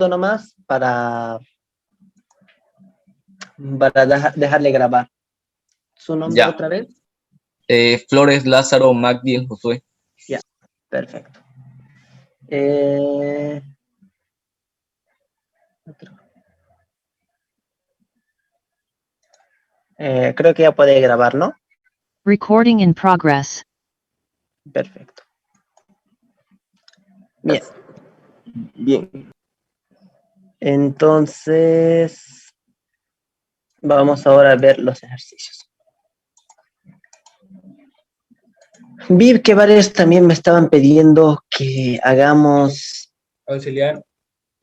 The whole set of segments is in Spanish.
nomás para dejarle grabar. ¿Su nombre Ya. otra vez? Flores Lázaro Magdiel Josué. Ya, perfecto. Creo que ya puede grabar, ¿no? Recording in progress. Perfecto. Bien. Bien. Entonces, vamos ahora a ver los ejercicios. Vi que varios también me estaban pidiendo que hagamos... Auxiliar,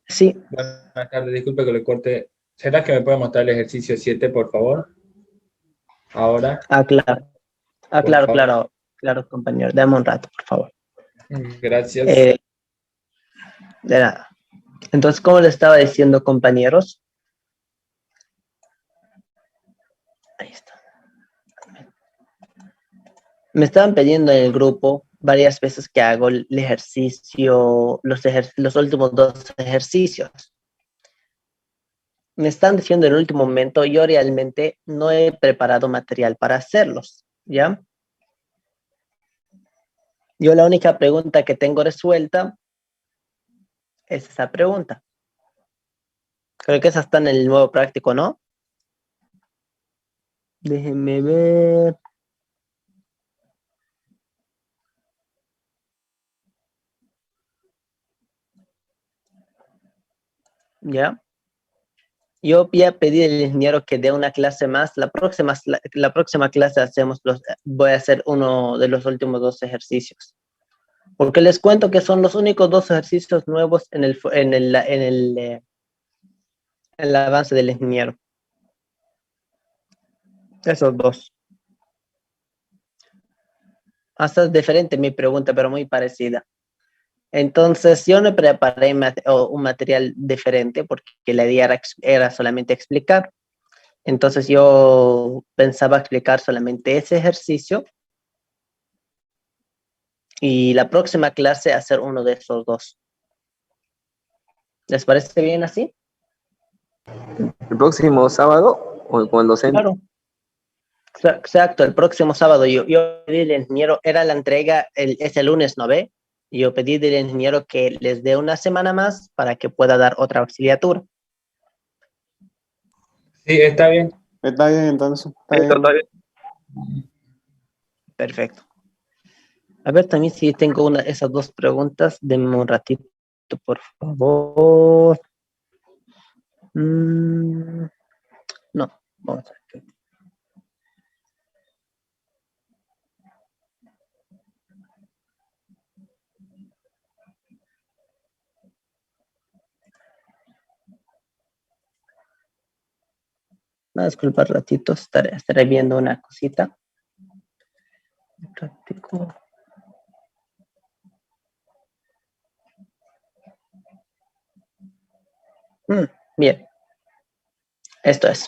Sí, buenas tardes, disculpe que le corte. ¿Será que me puede mostrar el ejercicio 7, por favor? Ahora, claro. Por favor. Claro, compañero. Dame un rato, por favor. gracias. De nada. Entonces, como le estaba diciendo, compañeros, ahí está. Me estaban pidiendo en el grupo varias veces que hago el ejercicio, los últimos 2 ejercicios. Me están diciendo en el último momento, yo realmente no he preparado material para hacerlos, ¿ya? Yo la única pregunta que tengo resuelta es esa pregunta. Creo que esa está en el nuevo práctico, ¿no? Déjenme ver. ¿Ya? Yo voy a pedir al ingeniero que dé una clase más. La próxima clase voy a hacer uno de los últimos 2 ejercicios. Porque les cuento que son los únicos 2 ejercicios nuevos en el avance del ingeniero. Esos 2. Hasta es diferente mi pregunta, pero muy parecida. Entonces, yo no preparé un material diferente porque la idea era solamente explicar. Entonces, yo pensaba explicar solamente ese ejercicio y la próxima clase hacer uno de esos 2. ¿Les parece bien así? ¿El próximo sábado o con el docente? Claro. Exacto, el próximo sábado yo pedí al ingeniero, era la entrega ese lunes, ¿no ve? Y yo pedí al ingeniero que les dé una semana más para que pueda dar otra auxiliatura. Sí, está bien. Está bien, entonces. Está bien. Perfecto. A ver también si tengo esas 2 preguntas. Denme un ratito, por favor. No, vamos a ver. Disculpa, ratito, estaré viendo una cosita. Práctico. Bien. Esto es.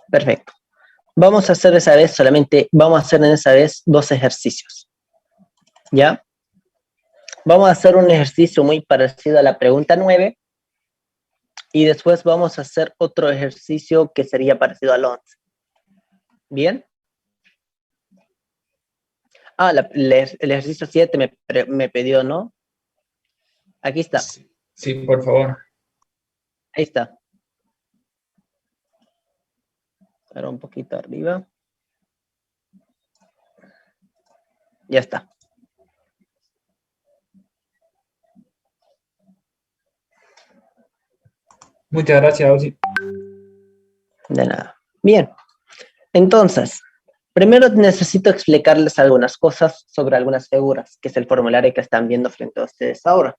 Perfecto. Vamos a hacer esa vez vamos a hacer en esa vez 2 ejercicios. ¿Ya? Vamos a hacer un ejercicio muy parecido a la pregunta 9 y después vamos a hacer otro ejercicio que sería parecido al 11. ¿Bien? El ejercicio 7 me pidió, ¿no? Aquí está. Sí, por favor. Ahí está. Ahora un poquito arriba. Ya está. Muchas gracias, Auxi. De nada. Bien. Entonces, primero necesito explicarles algunas cosas sobre algunas figuras, que es el formulario que están viendo frente a ustedes ahora.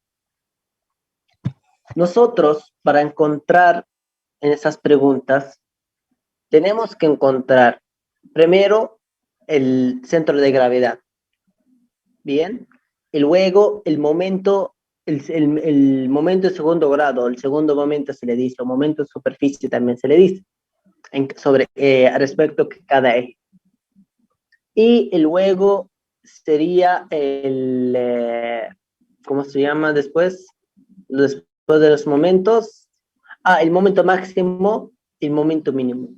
Nosotros, para encontrar en esas preguntas, tenemos que encontrar primero el centro de gravedad. Bien. Y luego el momento de segundo grado, el segundo momento se le dice, o momento de superficie también se le dice, respecto a cada eje. Y luego sería ¿cómo se llama después? Después de los momentos. El momento máximo y el momento mínimo.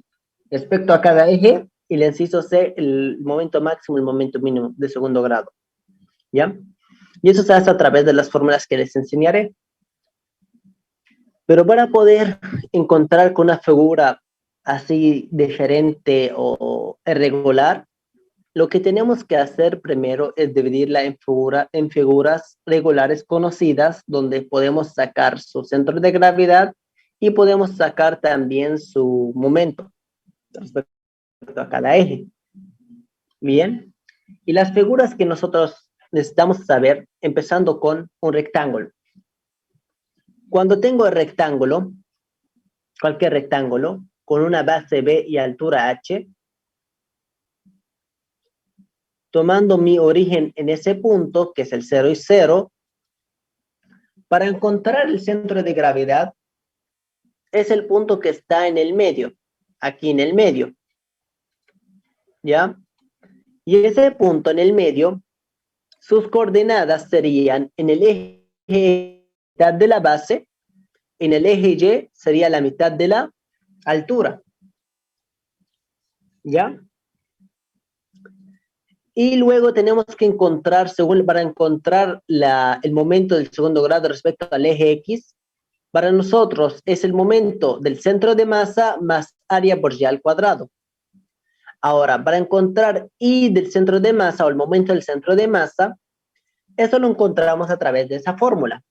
Respecto a cada eje, el inciso C, el momento máximo y el momento mínimo de segundo grado. ¿Ya? Y eso se hace a través de las fórmulas que les enseñaré. Pero para poder encontrar con una figura así diferente o irregular, lo que tenemos que hacer primero es dividirla en figuras regulares conocidas, donde podemos sacar su centro de gravedad y podemos sacar también su momento respecto a cada eje. Bien. Y las figuras que nosotros necesitamos saber, empezando con un rectángulo. Cuando tengo el rectángulo, cualquier rectángulo, con una base B y altura H, tomando mi origen en ese punto, que es el 0 y 0, para encontrar el centro de gravedad, es el punto que está en el medio, aquí en el medio, ¿ya? Y ese punto en el medio, sus coordenadas serían en el eje mitad de la base, en el eje Y sería la mitad de la altura, ¿ya? Y luego tenemos que encontrar, para encontrar el momento del segundo grado respecto al eje X, para nosotros es el momento del centro de masa más área por y al cuadrado. Ahora, para encontrar I del centro de masa o el momento del centro de masa, eso lo encontramos a través de esa fórmula.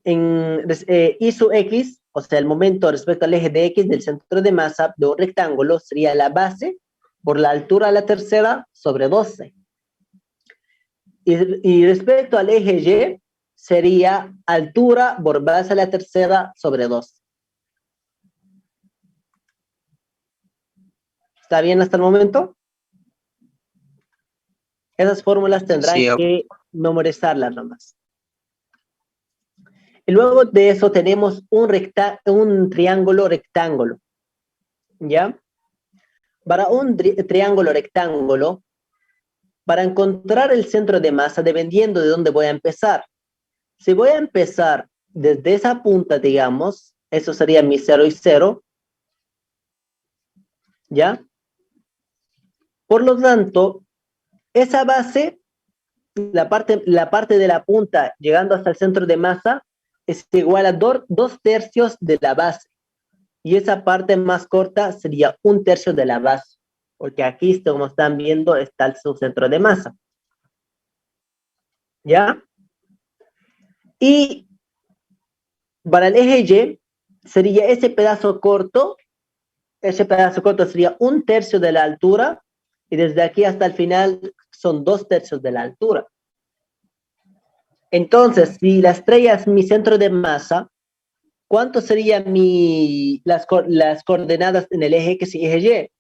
I sub X, o sea, el momento respecto al eje de X del centro de masa de un rectángulo sería la base por la altura a la tercera sobre 12. Y respecto al eje Y, sería altura por base a la tercera sobre 12. ¿Está bien hasta el momento? Esas fórmulas tendrán que memorizarlas nomás. Y luego de eso tenemos un triángulo rectángulo. ¿Ya? Para un triángulo rectángulo, para encontrar el centro de masa, dependiendo de dónde voy a empezar. Si voy a empezar desde esa punta, digamos, eso sería mi 0 y 0, ¿ya? Por lo tanto, esa base, la parte de la punta llegando hasta el centro de masa, es igual a 2/3 de la base. Y esa parte más corta sería 1/3 de la base. Porque aquí, como están viendo, está su centro de masa. ¿Ya? Y para el eje Y, sería ese pedazo corto sería 1/3 de la altura, y desde aquí hasta el final son 2/3 de la altura. Entonces, si la estrella es mi centro de masa, ¿cuánto serían las coordenadas en el eje X y eje Y?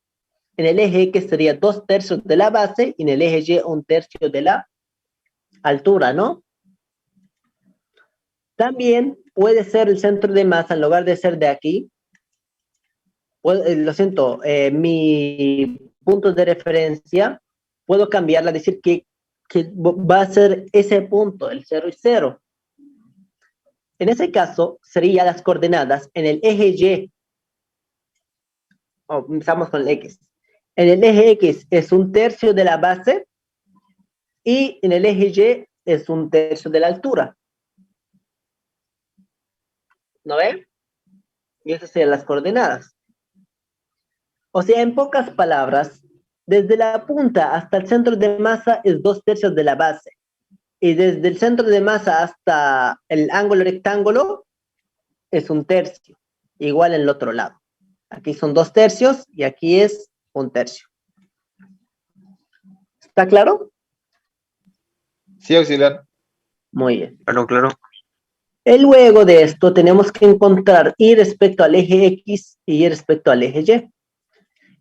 En el eje X sería 2/3 de la base y en el eje Y 1/3 de la altura, ¿no? También puede ser el centro de masa, en lugar de ser de aquí, lo siento, mi punto de referencia, puedo cambiarla, decir que va a ser ese punto, el 0 y 0. En ese caso, serían las coordenadas en el eje Y. Empezamos con el X. En el eje X es 1/3 de la base y en el eje Y es 1/3 de la altura. ¿No ven? Y esas serían las coordenadas. O sea, en pocas palabras, desde la punta hasta el centro de masa es 2/3 de la base. Y desde el centro de masa hasta el ángulo rectángulo es 1/3. Igual en el otro lado. Aquí son 2/3 y aquí es 1/3. ¿Está claro? Sí, auxiliar. Muy bien. Claro. Y luego de esto tenemos que encontrar Y respecto al eje X y Y respecto al eje Y.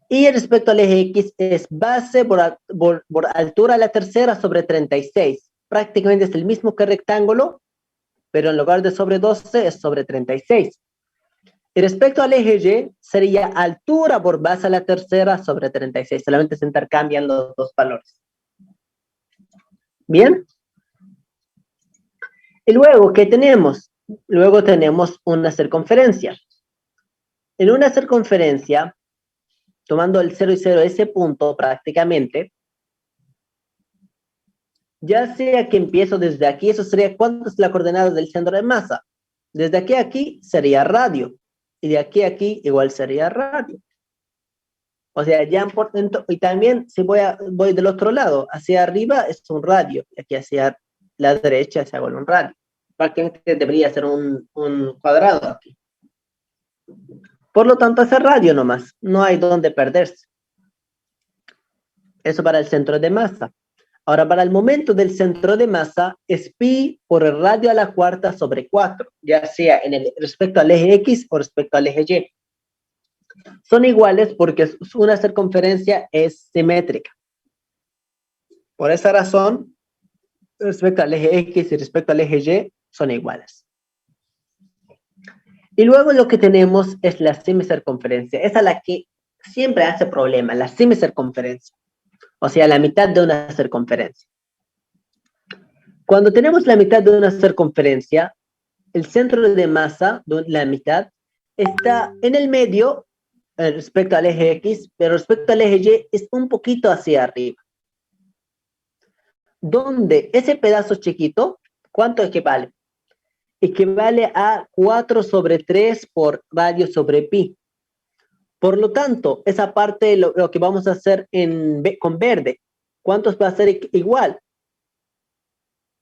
Y respecto al eje X es base por altura a la tercera sobre 36. Prácticamente es el mismo que el rectángulo, pero en lugar de sobre 12 es sobre 36. Y respecto al eje Y, sería altura por base a la tercera sobre 36. Solamente se intercambian los dos valores. ¿Bien? Y luego, ¿qué tenemos? Luego tenemos una circunferencia. En una circunferencia, tomando el 0 y 0 ese punto prácticamente, ya sea que empiezo desde aquí, eso sería ¿cuánto es la coordenada del centro de masa? Desde aquí a aquí sería radio. Y de aquí a aquí igual sería radio. O sea, ya por dentro, y también si voy del otro lado, hacia arriba es un radio, y aquí hacia la derecha se vuelve un radio. Prácticamente debería ser un cuadrado aquí. Por lo tanto, es radio nomás, no hay donde perderse. Eso para el centro de masa. Ahora, para el momento del centro de masa, es pi por el radio a la cuarta sobre 4, ya sea respecto al eje X o respecto al eje Y. Son iguales porque una circunferencia es simétrica. Por esa razón, respecto al eje X y respecto al eje Y, son iguales. Y luego lo que tenemos es la semicircunferencia. Esa es la que siempre hace problema, la semicircunferencia. O sea, la mitad de una circunferencia. Cuando tenemos la mitad de una circunferencia, el centro de masa, la mitad, está en el medio respecto al eje X, pero respecto al eje Y es un poquito hacia arriba. Donde ese pedazo chiquito, ¿cuánto equivale? Equivale a 4 sobre 3 por radio sobre pi. Por lo tanto, esa parte, lo que vamos a hacer con verde, ¿cuántos va a ser igual?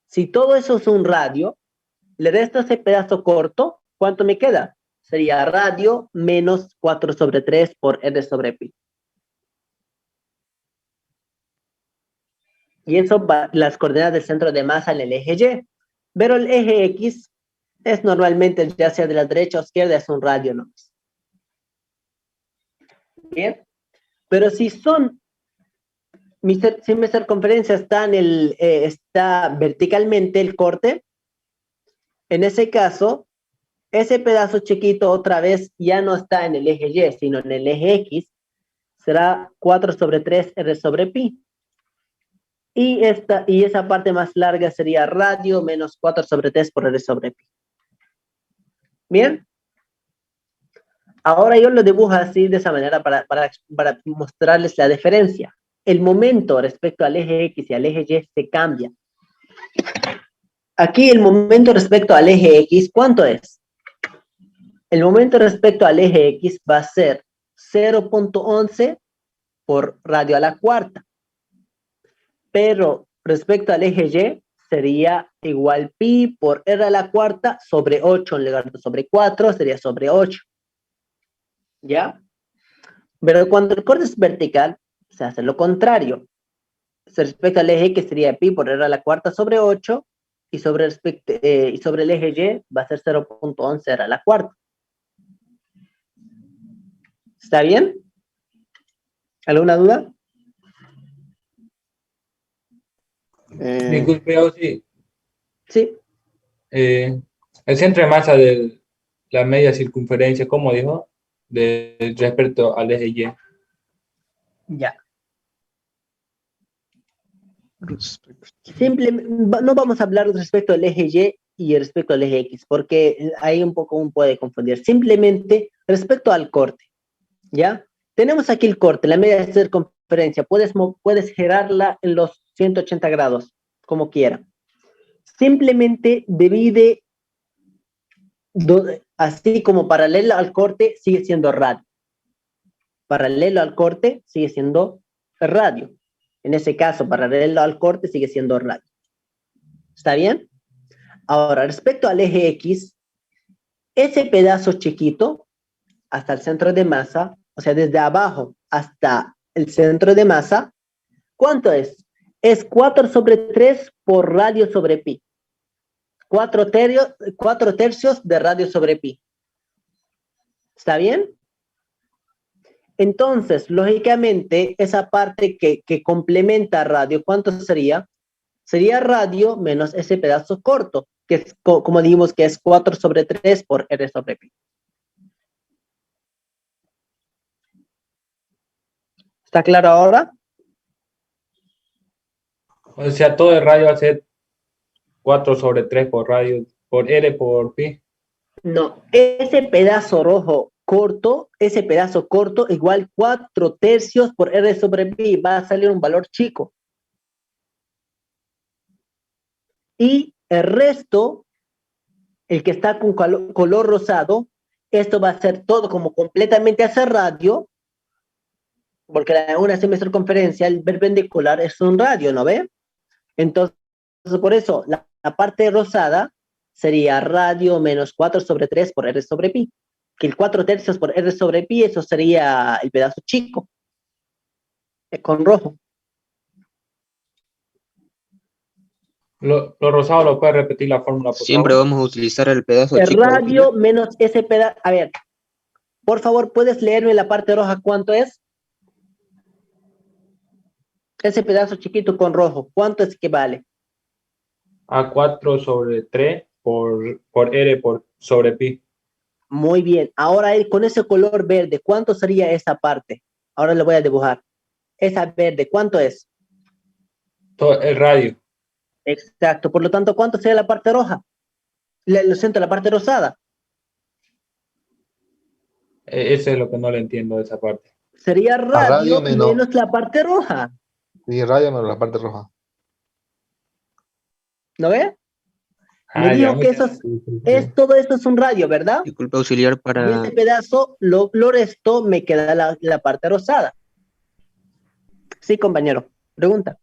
Si todo eso es un radio, le resto ese pedazo corto, ¿cuánto me queda? Sería radio menos 4 sobre 3 por r sobre pi. Y eso va las coordenadas del centro de masa en el eje Y. Pero el eje X es normalmente, ya sea de la derecha o izquierda, es un radio nomás. Bien. Pero si mi circunferencia está verticalmente el corte, en ese caso, ese pedazo chiquito otra vez ya no está en el eje Y, sino en el eje X, será 4 sobre 3 r sobre pi. Y esa parte más larga sería radio menos 4 sobre 3 por r sobre pi. ¿Bien? Ahora yo lo dibujo así, de esa manera, para mostrarles la diferencia. El momento respecto al eje X y al eje Y se cambia. Aquí el momento respecto al eje X, ¿cuánto es? El momento respecto al eje X va a ser 0.11 por radio a la cuarta. Pero respecto al eje Y sería igual pi por r a la cuarta sobre 8 en lugar de sobre 4, sería sobre 8. ¿Ya? Pero cuando el corte es vertical, se hace lo contrario. Respecto al eje X sería pi por r a la cuarta sobre 8, y sobre el eje Y va a ser 0.11 r a la cuarta. ¿Está bien? ¿Alguna duda? Disculpe, Ozzy. Sí. El centro de masa de la media circunferencia, ¿cómo dijo? Respecto al eje Y. Ya. No vamos a hablar respecto al eje Y respecto al eje X, porque ahí un poco uno puede confundir. Simplemente respecto al corte, ¿ya? Tenemos aquí el corte, la media circunferencia. Puedes girarla en los 180 grados, como quiera. Simplemente divide, así como paralelo al corte, sigue siendo radio. Paralelo al corte, sigue siendo radio. En ese caso, paralelo al corte, sigue siendo radio. ¿Está bien? Ahora, respecto al eje X, ese pedazo chiquito, hasta el centro de masa, o sea, desde abajo hasta el centro de masa, ¿cuánto es? Es 4 sobre 3 por radio sobre pi. 4 tercios de radio sobre pi. ¿Está bien? Entonces, lógicamente, esa parte que complementa radio, ¿cuánto sería? Sería radio menos ese pedazo corto, que es, como dijimos, que es 4 sobre 3 por r sobre pi. ¿Está claro ahora? O sea, todo el radio va a ser 4 sobre 3 por radio, por R por pi. No, ese pedazo rojo corto, ese pedazo corto igual 4/3 por R sobre pi, va a salir un valor chico. Y el resto, el que está con color rosado, esto va a ser todo como completamente hacia radio, porque una semicircunferencia, el perpendicular es un radio, ¿no ve? Entonces, por eso, la parte rosada sería radio menos 4 sobre 3 por R sobre pi. Que el 4/3 por R sobre pi, eso sería el pedazo chico, con rojo. Lo rosado lo puede repetir la fórmula, por Siempre favor. vamos a utilizar el pedazo El chico. radio menos ese pedazo. A ver, por favor, ¿puedes leerme la parte roja cuánto es? Ese pedazo chiquito con rojo, ¿cuánto es que vale? A 4 sobre 3 por R sobre pi. Muy bien. Ahora con ese color verde, ¿cuánto sería esa parte? Ahora le voy a dibujar. Esa verde, ¿cuánto es? Todo el radio. Exacto. Por lo tanto, ¿cuánto sería la parte roja? Lo siento, la parte rosada. Eso es lo que no le entiendo de esa parte. Sería radio menos. menos la parte roja. Sí, radio menos la parte roja. ¿No ve? Ah, Me ya, dijo que eso todo esto es un radio, ¿verdad? Disculpa auxiliar Y para... ese pedazo, lo resto, me queda la parte rosada. Sí, compañero. Pregunta.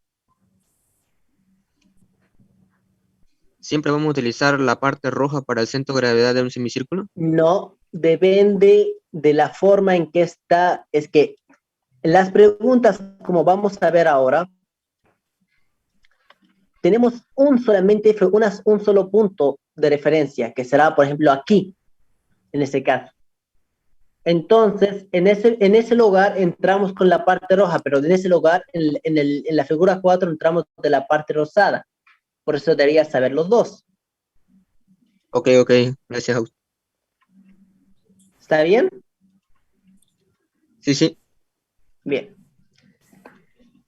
¿Siempre vamos a utilizar la parte roja para el centro de gravedad de un semicírculo? No, depende de la forma en que está. Es que las preguntas, como vamos a ver ahora, tenemos un solo punto de referencia, que será, por ejemplo, aquí, en ese caso. Entonces, en ese lugar entramos con la parte roja, pero en ese lugar, en la figura 4, entramos de la parte rosada. Por eso deberías saber los dos. Ok, gracias. ¿Está bien? Sí. Bien.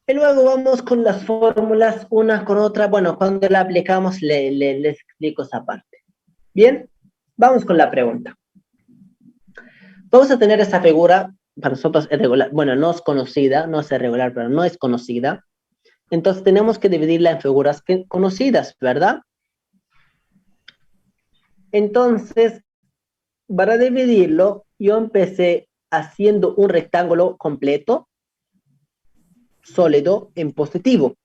Y luego vamos con las fórmulas, una con otra. Bueno, cuando la aplicamos, les explico esa parte. Bien, vamos con la pregunta. Vamos a tener esa figura, para nosotros es regular. Bueno, no es conocida, no es irregular, pero no es conocida. Entonces tenemos que dividirla en figuras conocidas, ¿verdad? Entonces, para dividirlo, yo empecé haciendo un rectángulo completo, sólido, en positivo.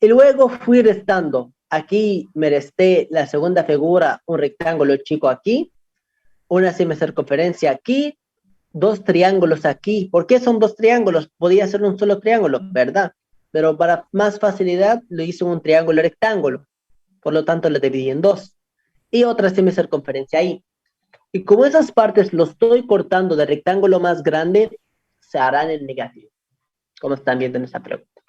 Y luego fui restando. Aquí me resté la segunda figura, un rectángulo chico aquí, una semicircunferencia aquí, 2 triángulos aquí. ¿Por qué son 2 triángulos? Podía ser un solo triángulo, ¿verdad? Pero para más facilidad lo hice un triángulo rectángulo. Por lo tanto, lo dividí en 2. Y otra semicircunferencia ahí. Y como esas partes lo estoy cortando de rectángulo más grande, se harán en negativo. Como están viendo en esa pregunta.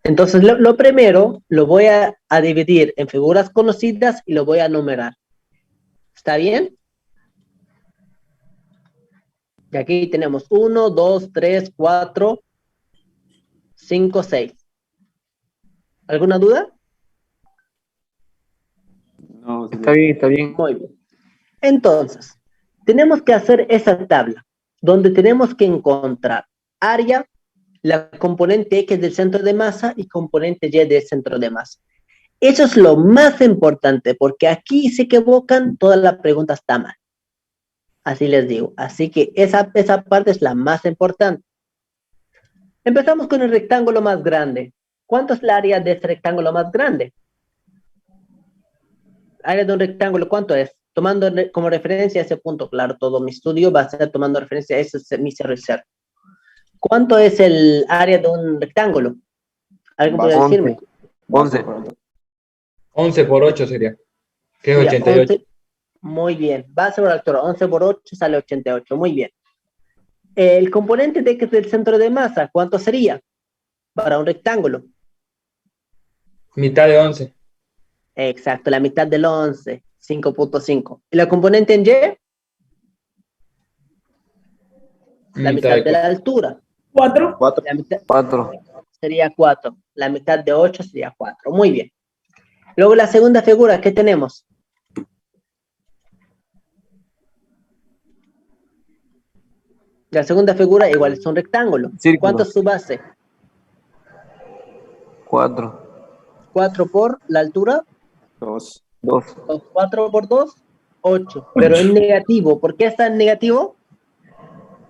Entonces, lo primero lo voy a dividir en figuras conocidas y lo voy a numerar. ¿Está bien? Y aquí tenemos 1, 2, 3, 4, 5, 6. ¿Alguna duda? No, Está bien. Muy bien. Entonces, tenemos que hacer esa tabla, donde tenemos que encontrar área, la componente X del centro de masa y componente Y del centro de masa. Eso es lo más importante, porque aquí se equivocan, toda la pregunta está mal. Así les digo. Así que esa parte es la más importante. Empezamos con el rectángulo más grande. ¿Cuánto es la área de ese rectángulo más grande? Área de un rectángulo, ¿cuánto es? Tomando como referencia ese punto, claro, todo mi estudio va a ser tomando referencia a ese mi cerro. ¿Cuánto es el área de un rectángulo? ¿Alguien puede decirme? 11. 11 por 8 sería. Que es Sería 88. 11. Muy bien. Va a ser la altura. 11 por 8 sale 88. Muy bien. El componente de X del centro de masa, ¿cuánto sería? Para un rectángulo. Mitad de 11. Exacto, la mitad del 11. 5.5. ¿Y la componente en Y? La mitad de la altura. 4. La mitad 4. sería 4. La mitad de 8 sería 4. Muy bien. Luego la segunda figura, ¿qué tenemos? La segunda figura igual es un rectángulo. Círculo. ¿Cuánto es su base? 4. 4 por la altura. 2. 2. 4 por 2, 8. Pero en negativo. ¿Por qué está en negativo?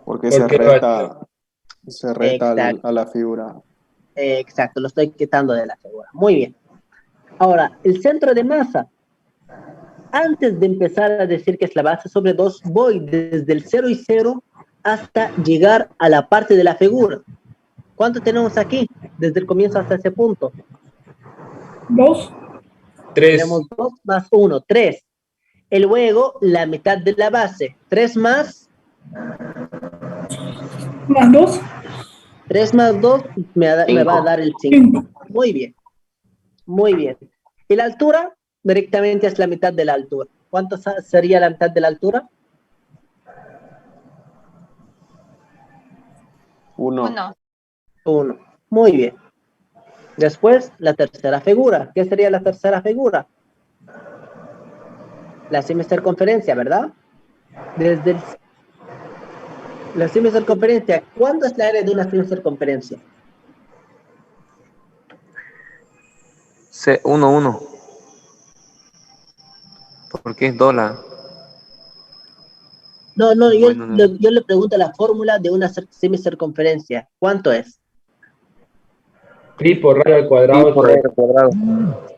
Porque se Porque resta Exacto. a la figura. Exacto, lo estoy quitando de la figura. Muy bien. Ahora, el centro de masa. Antes de empezar a decir que es la base sobre 2, voy desde el 0 y 0 hasta llegar a la parte de la figura. ¿Cuánto tenemos aquí? Desde el comienzo hasta ese punto. 2. 3. Tenemos 2 más 1, 3. Y luego la mitad de la base. 3 más Más 2. 3 más 2 me va a dar el 5. Muy bien. Muy bien. ¿Y la altura? Directamente es la mitad de la altura. ¿Cuánto sería la mitad de la altura? 1. 1. Muy bien. Después, la tercera figura. ¿Qué sería la tercera figura? La semicircunferencia, ¿verdad? Desde la semicircunferencia. ¿Cuánto es la área de una semicircunferencia? 1, 1. Porque es dólar. No, Bueno, no. yo le pregunto la fórmula de una semicircunferencia. ¿Cuánto es? Pi por radio al cuadrado. Pi por r al cuadrado.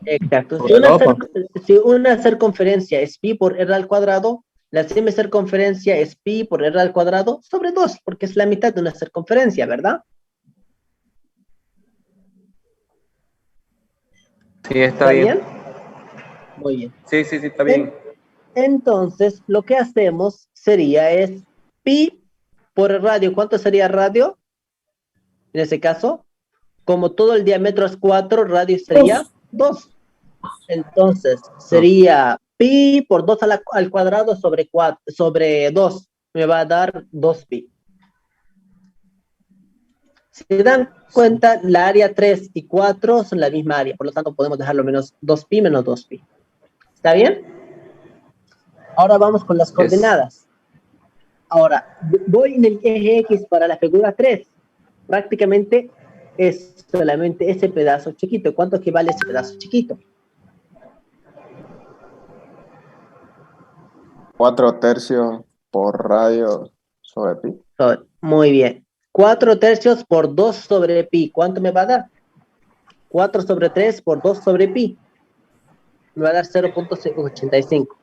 Exacto. Por la opa. Si una circunferencia es pi por r al cuadrado, la semicircunferencia es pi por r al cuadrado sobre 2, porque es la mitad de una circunferencia, ¿verdad? Sí, está bien. Muy bien. Sí, está bien. Entonces, lo que hacemos sería es pi por el radio. ¿Cuánto sería radio? En ese caso, como todo el diámetro es 4, radio sería 2. Entonces, sería pi por 2 al cuadrado sobre 2. Me va a dar 2pi. Si se dan cuenta, la área 3 y 4 son la misma área. Por lo tanto, podemos dejarlo menos 2pi menos 2pi. ¿Está bien? Ahora vamos con las coordenadas. Ahora, voy en el eje X para la figura 3. Prácticamente es solamente ese pedazo chiquito. ¿Cuánto equivale ese pedazo chiquito? 4/3 por radio sobre pi. Muy bien. 4/3 por 2 sobre pi. ¿Cuánto me va a dar? 4 sobre 3 por 2 sobre pi. Me va a dar 0.85.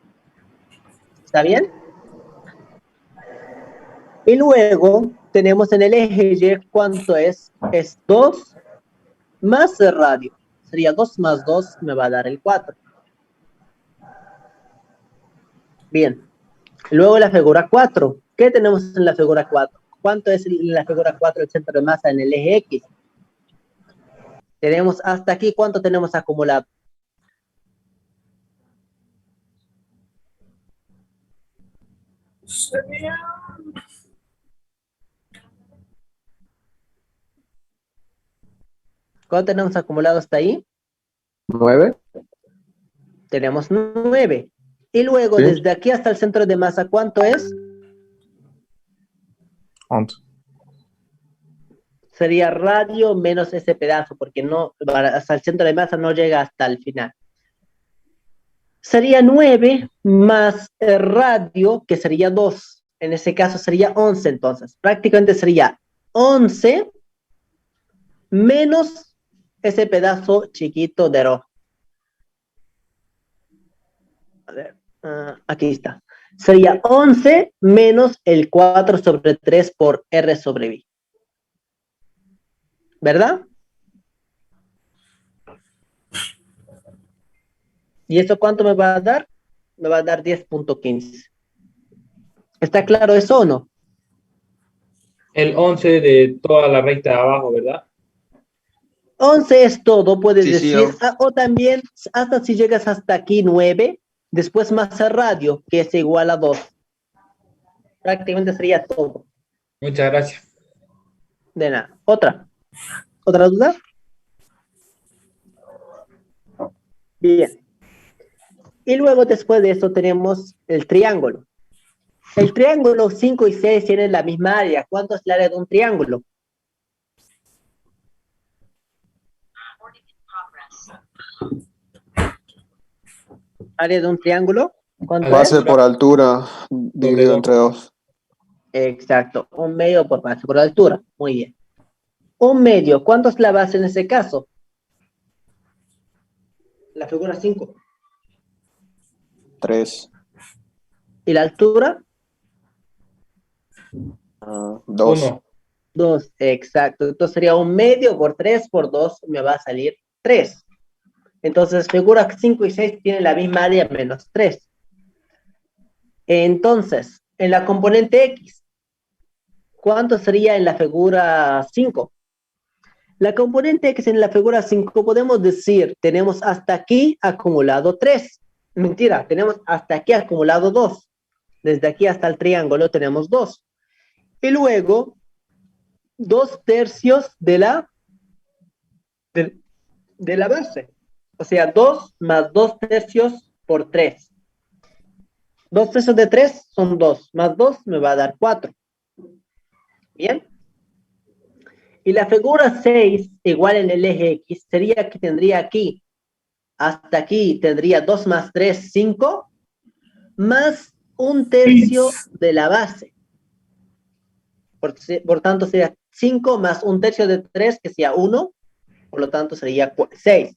¿Está bien? Y luego tenemos en el eje Y, ¿cuánto es? Es 2 más el radio. Sería 2 más 2, me va a dar el 4. Bien. Luego la figura 4. ¿Qué tenemos en la figura 4? ¿Cuánto es en la figura 4 el centro de masa en el eje X? Tenemos hasta aquí, ¿cuánto tenemos acumulado? ¿Cuánto tenemos acumulado hasta ahí? 9. Tenemos 9. Y luego, Sí. desde aquí hasta el centro de masa, ¿cuánto es? 11. Sería radio menos ese pedazo, porque no, hasta el centro de masa no llega hasta el final. Sería 9 más el radio, que sería 2. En ese caso sería 11, entonces. Prácticamente sería 11 menos ese pedazo chiquito de rojo. A ver, aquí está. Sería 11 menos el 4 sobre 3 por R sobre B. ¿Verdad? ¿Y eso cuánto me va a dar? Me va a dar 10.15. ¿Está claro eso o no? El 11 de toda la recta de abajo, ¿verdad? 11 es todo, puedes Sí, decir. sí, O también, hasta si llegas hasta aquí, 9, después más el radio, que es igual a 2. Prácticamente sería todo. Muchas gracias. De nada. ¿Otra duda? Bien. Y luego después de eso tenemos el triángulo. El triángulo 5 y 6 tienen la misma área. ¿Cuánto es el área de un triángulo? Área de un triángulo. ¿Cuánto es? Base por altura dividido entre 2. Exacto. Un medio por base por altura. Muy bien. Un medio. ¿Cuánto es la base en ese caso? La figura 5. 3. ¿Y la altura? 2. 1. 2. Exacto. Entonces sería un medio por 3 por 2. Me va a salir 3. Entonces, figura 5 y 6 tienen la misma área menos 3. Entonces, en la componente X, ¿cuánto sería en la figura 5? La componente X en la figura 5 podemos decir, tenemos hasta aquí acumulado 3. Mentira, tenemos hasta aquí acumulado 2. Desde aquí hasta el triángulo tenemos 2. Y luego, 2/3 de la base. O sea, 2 más 2/3 por 3. 2/3 de 3 son 2. Más 2 me va a dar 4. Bien. Y la figura 6, igual en el eje X, sería que tendría aquí, hasta aquí, tendría 2 más 3, 5, más 1/3 de la base. Por tanto, sería 5 más 1/3 de 3, que sea 1. Por lo tanto, sería 6.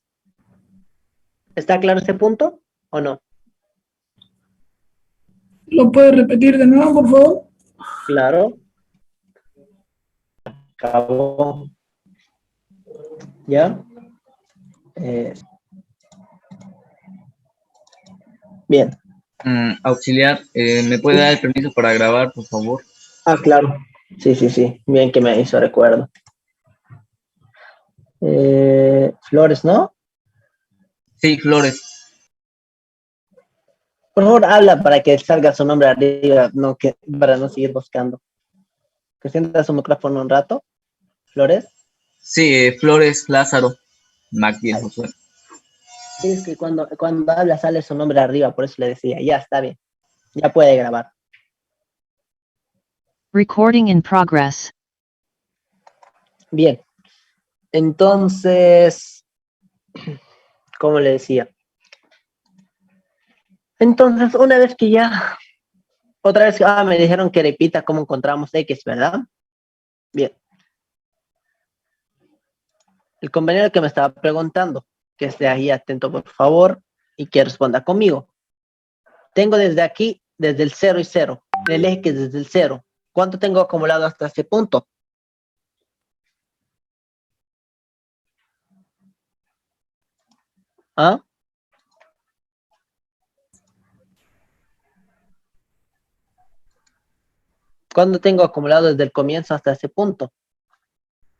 ¿Está claro ese punto o no? ¿Lo puede repetir de nuevo, por favor? Claro. Acabó. ¿Ya? Bien. Auxiliar, ¿me puede dar el permiso para grabar, por favor? Ah, claro. Sí. Bien que me hizo recuerdo. Flores, ¿no? Sí, Flores. Por favor, habla para que salga su nombre arriba, para no seguir buscando. Que sienta su micrófono un rato. Flores. Sí, Flores Lázaro Macías. Josué. Es que cuando habla sale su nombre arriba, por eso le decía. Ya, está bien. Ya puede grabar. Recording in progress. Bien. Entonces, ¿cómo le decía? Entonces, una vez que ya, otra vez, me dijeron que repita cómo encontramos X, ¿verdad? Bien. El compañero que me estaba preguntando, que esté ahí atento, por favor, y que responda conmigo. Tengo desde aquí, desde el 0 y 0, el eje que es desde el 0. ¿Cuánto tengo acumulado hasta este punto? ¿Ah? ¿Cuánto tengo acumulado desde el comienzo hasta ese punto?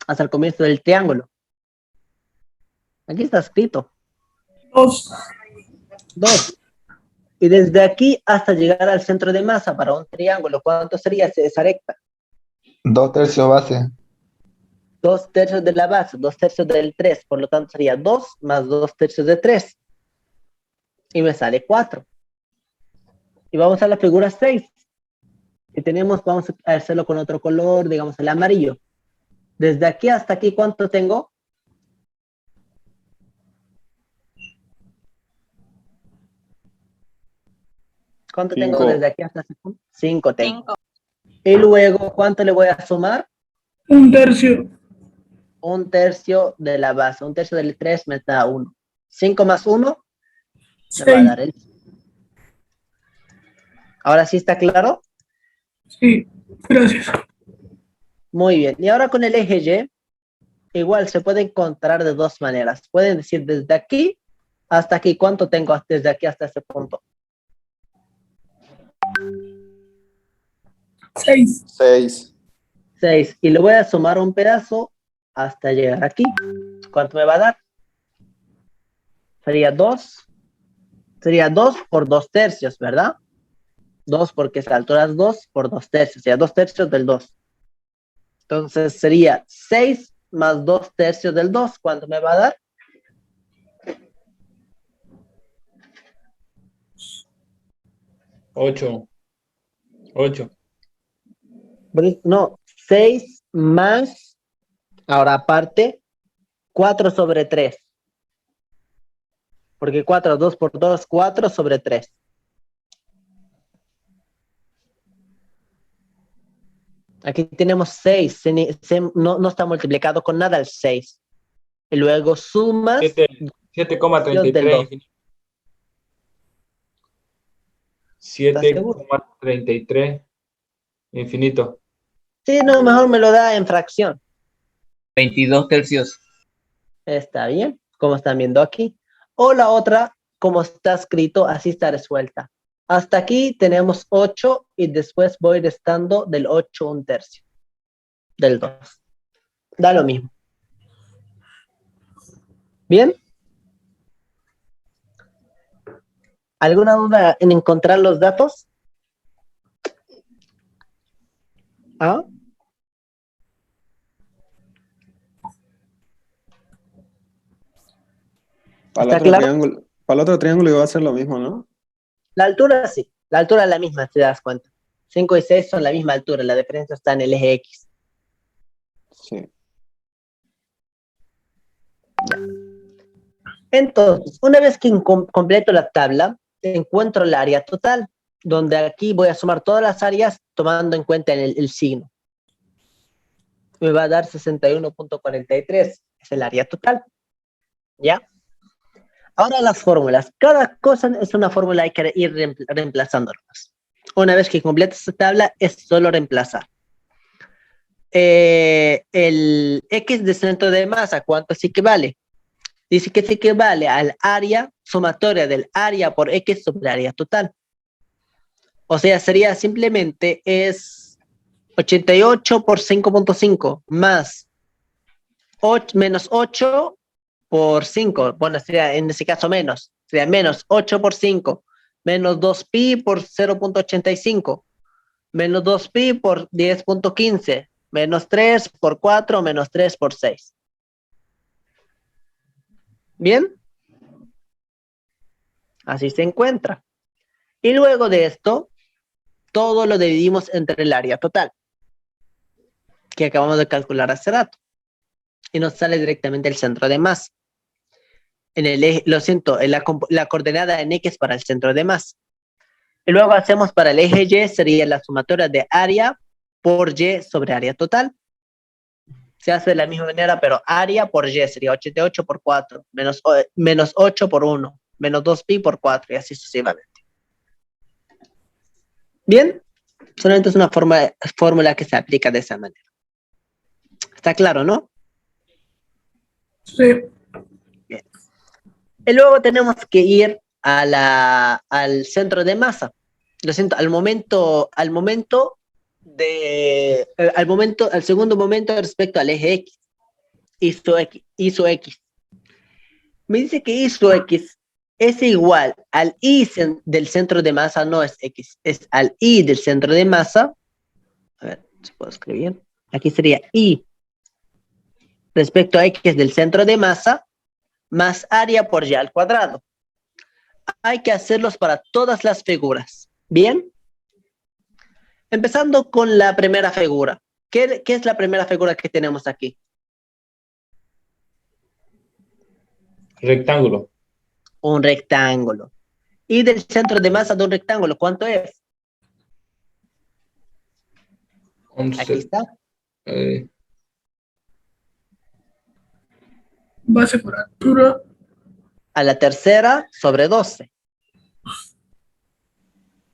Hasta el comienzo del triángulo. Aquí está escrito. 2. 2. Y desde aquí hasta llegar al centro de masa para un triángulo, ¿cuánto sería esa recta? 2/3 base. 2/3 de la base, 2/3 del 3, por lo tanto sería 2 más 2/3 de 3. Y me sale 4. Y vamos a la figura 6. Y vamos a hacerlo con otro color, digamos el amarillo. Desde aquí hasta aquí, ¿cuánto tengo? ¿Cuánto tengo desde aquí hasta ese punto? 5 tengo. Y luego, ¿cuánto le voy a sumar? 1/3. 1/3 de la base. 1/3 del 3 me da 1. 5 más 1 me va a dar el... ¿Ahora sí está claro? Sí, gracias. Muy bien. Y ahora con el eje Y, igual se puede encontrar de dos maneras. Pueden decir desde aquí hasta aquí. ¿Cuánto tengo desde aquí hasta este punto? 6. 6. 6. Y le voy a sumar un pedazo hasta llegar aquí. ¿Cuánto me va a dar? Sería 2. Sería 2 por 2/3, ¿verdad? 2 porque esta altura es 2 por 2/3. O sea, 2/3 del 2. Entonces sería 6 más 2 tercios del 2. ¿Cuánto me va a dar? Ocho. No, 6 más, ahora aparte, 4 sobre 3. Porque 4, 2 por 2, 4 sobre 3. Aquí tenemos 6, no está multiplicado con nada el 6. Y luego sumas 7,33 del 2. ¿Estás seguro? 7,33 infinito. Sí, no, mejor me lo da en fracción. 22 tercios. Está bien, como están viendo aquí. O la otra, como está escrito, así está resuelta. Hasta aquí tenemos 8 y después voy restando del 8 un tercio. Del 2. Da lo mismo. ¿Bien? ¿Alguna duda en encontrar los datos? ¿Ah? ¿Está claro? Para el otro triángulo iba a ser lo mismo, ¿no? La altura sí. La altura es la misma, si te das cuenta. 5 y 6 son la misma altura. La diferencia está en el eje X. Sí. Entonces, una vez que completo la tabla, encuentro el área total, donde aquí voy a sumar todas las áreas tomando en cuenta el signo. Me va a dar 61.43, es el área total. ¿Ya? Ahora las fórmulas. Cada cosa es una fórmula, hay que ir reemplazándolas. Una vez que completas esta tabla, es solo reemplazar. El X de centro de masa, ¿cuánto sí que vale? Dice que se equivale al área sumatoria del área por X sobre área total. O sea, sería simplemente es 88 por 5.5 más 8, menos 8 por 5. Bueno, sería en ese caso menos. Sería menos 8 por 5, menos 2pi por 0.85, menos 2pi por 10.15, menos 3 por 4, menos 3 por 6. ¿Bien? Así se encuentra. Y luego de esto, todo lo dividimos entre el área total, que acabamos de calcular hace rato. Y nos sale directamente el centro de masa. En el eje, lo siento, en la coordenada en X para el centro de masa. Y luego hacemos para el eje Y, sería la sumatoria de área por Y sobre área total. Se hace de la misma manera, pero área por Y sería 88 por 4, menos 8 por 1, menos 2pi por 4, y así sucesivamente. ¿Bien? Solamente es una fórmula que se aplica de esa manera. ¿Está claro, no? Sí. Bien. Y luego tenemos que ir al centro de masa. Lo siento, al segundo momento respecto al eje X. Iso X. Me dice que iso X es igual al Y del centro de masa, no es X, es al Y del centro de masa. A ver, si puedo escribir. Aquí sería Y respecto a X del centro de masa más área por Y al cuadrado. Hay que hacerlos para todas las figuras. ¿Bien? Empezando con la primera figura. ¿Qué es la primera figura que tenemos aquí? Rectángulo. Un rectángulo. Y del centro de masa de un rectángulo, ¿cuánto es? 11. Aquí está. Base por altura. A la tercera sobre 12.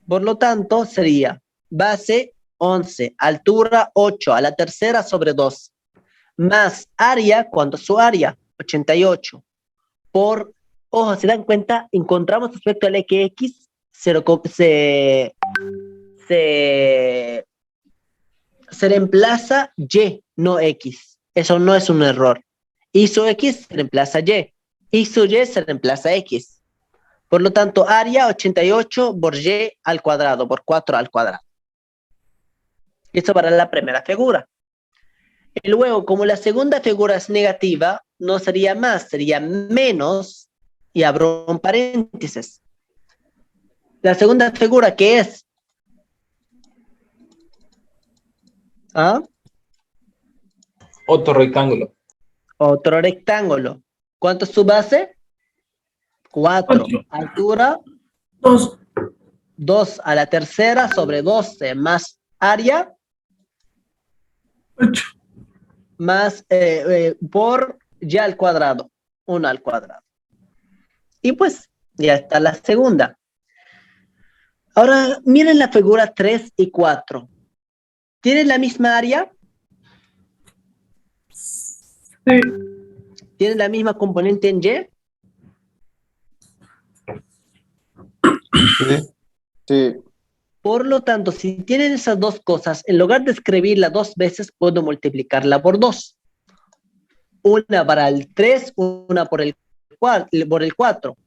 Por lo tanto, sería base 11, altura 8, a la tercera sobre 12. Más área, ¿cuánto es su área? 88. Por, ojo, ¿se dan cuenta? Encontramos respecto al eje X, se reemplaza Y, no X. Eso no es un error. Iso X se reemplaza Y. Iso Y se reemplaza X. Por lo tanto, área 88 por Y al cuadrado, por 4 al cuadrado. Esto para la primera figura. Y luego, como la segunda figura es negativa, no sería más, sería menos, y abro un paréntesis. La segunda figura, ¿qué es? ¿Ah? Otro rectángulo. Otro rectángulo. ¿Cuánto es su base? 4. 4. Altura, 2. 2 a la tercera sobre 12, más área, 8. más por y al cuadrado. 1 al cuadrado. Y pues, ya está la segunda. Ahora, miren la figura 3 y 4. ¿Tienen la misma área? Sí. ¿Tienen la misma componente en Y? Sí. Sí. Por lo tanto, si tienen esas dos cosas, en lugar de escribirla 2 veces, puedo multiplicarla por 2. Una para el 3, una por el 4.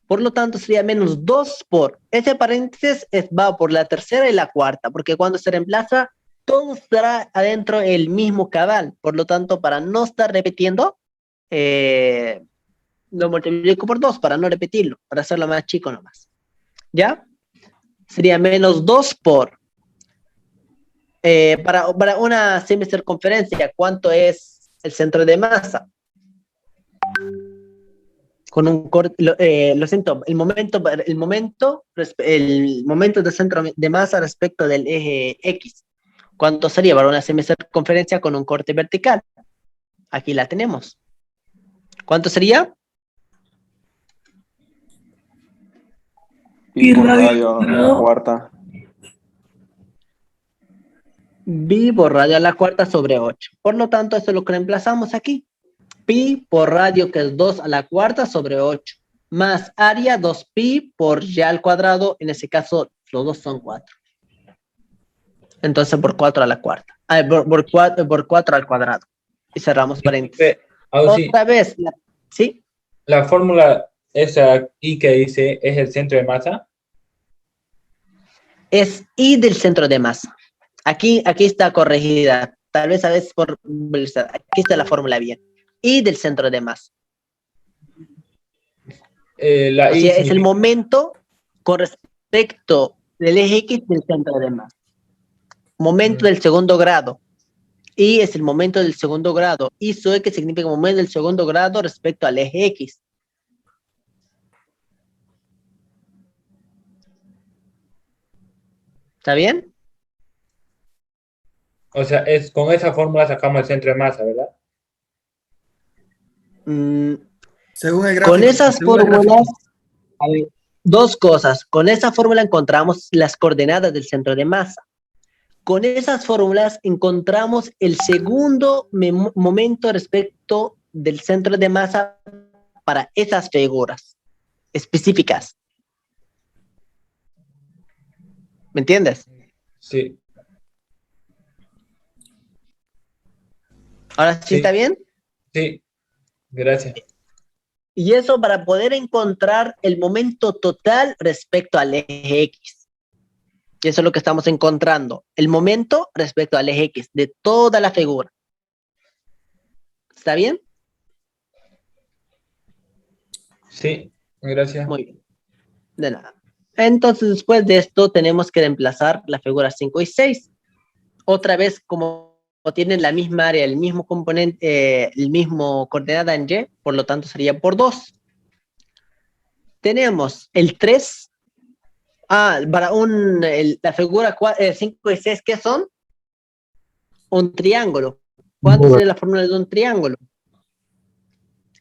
Por lo tanto, sería menos 2 por. Ese paréntesis va por la tercera y la cuarta, porque cuando se reemplaza, todo estará adentro del mismo cabal. Por lo tanto, para no estar repitiendo, lo multiplico por 2 para no repetirlo, para hacerlo más chico nomás. ¿Ya? Sería menos 2 por. Para una semicircunferencia, ¿cuánto es el centro de masa? Con un lo siento, el momento del centro de masa respecto del eje X. ¿Cuánto sería para una semicircunferencia con un corte vertical? Aquí la tenemos. ¿Cuánto sería? Pi por radio radio a la cuadrado. cuarta. Pi por radio a la cuarta sobre 8. Por lo tanto, eso es lo que reemplazamos aquí. Pi por radio, que es 2 a la cuarta sobre 8. Más área, 2pi por y al cuadrado. En ese caso, los dos son 4. Entonces, por 4 a la cuarta. Por 4 al cuadrado. Y cerramos paréntesis. Ahora sí, Otra vez, ¿sí? la fórmula esa aquí que dice es el centro de masa. Es I del centro de masa. Aquí está corregida. Tal vez a veces por... Aquí está la fórmula bien. I del centro de masa. La O I sea, es el significa- momento con respecto del eje X del centro de masa. Momento del segundo grado. Y es el momento del segundo grado. Y su X significa momento del segundo grado respecto al eje X. ¿Está bien? O sea, con esa fórmula sacamos el centro de masa, ¿verdad? Según el gráfico. Con esas según el fórmulas, gráfico. a ver, dos cosas. Con esa fórmula encontramos las coordenadas del centro de masa. Con esas fórmulas encontramos el segundo momento respecto del centro de masa para esas figuras específicas. ¿Me entiendes? Sí. ¿Ahora sí Sí. está bien? Sí, gracias. Y eso para poder encontrar el momento total respecto al eje X. Y eso es lo que estamos encontrando. El momento respecto al eje X de toda la figura. ¿Está bien? Sí, gracias. Muy bien. De nada. Entonces, después de esto, tenemos que reemplazar las figuras 5 y 6. Otra vez, como tienen la misma área, el mismo componente, el mismo coordenada en Y, por lo tanto sería por 2. Tenemos el 3. Para la figura 5 y 6, ¿qué son? Un triángulo. ¿Cuánto sería la fórmula de un triángulo?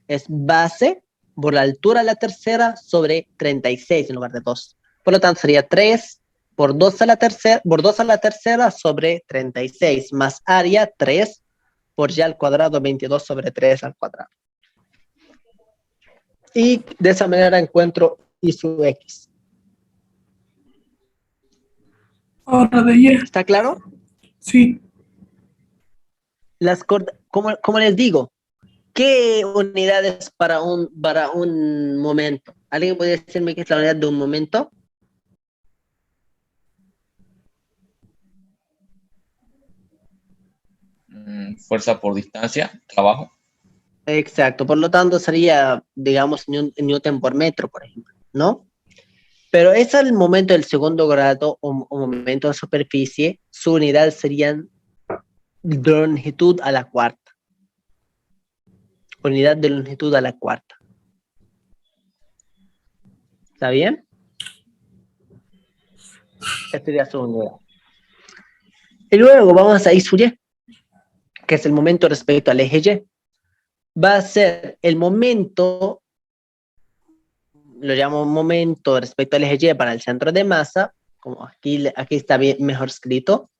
Es base por la altura a la tercera sobre 36 en lugar de 2. Por lo tanto, sería 3 por 2 a la tercera sobre 36, más área 3 por y al cuadrado 22 sobre 3 al cuadrado. Y de esa manera encuentro I sub X. Ahora de Y. ¿Está claro? Sí. Como les digo, ¿qué unidades para un momento? ¿Alguien puede decirme qué es la unidad de un momento? fuerza por distancia, trabajo. Exacto, por lo tanto sería, digamos, Newton por metro, por ejemplo, ¿no? Pero es al momento del segundo grado o momento de superficie, su unidad serían longitud a la cuarta. Unidad de longitud a la cuarta. ¿Está bien? Esta sería su unidad. Y luego vamos a I sub Y, que es el momento respecto al eje Y. Va a ser el momento, lo llamo momento respecto al eje Y para el centro de masa, como aquí está bien, mejor escrito.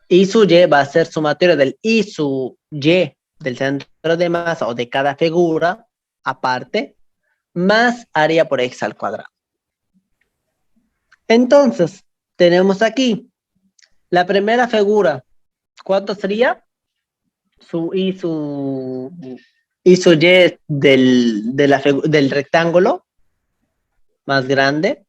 I sub Y va a ser sumatorio del I sub Y del centro de masa o de cada figura aparte, más área por x al cuadrado. Entonces, tenemos aquí la primera figura. ¿Cuánto sería? I sub Y del rectángulo más grande.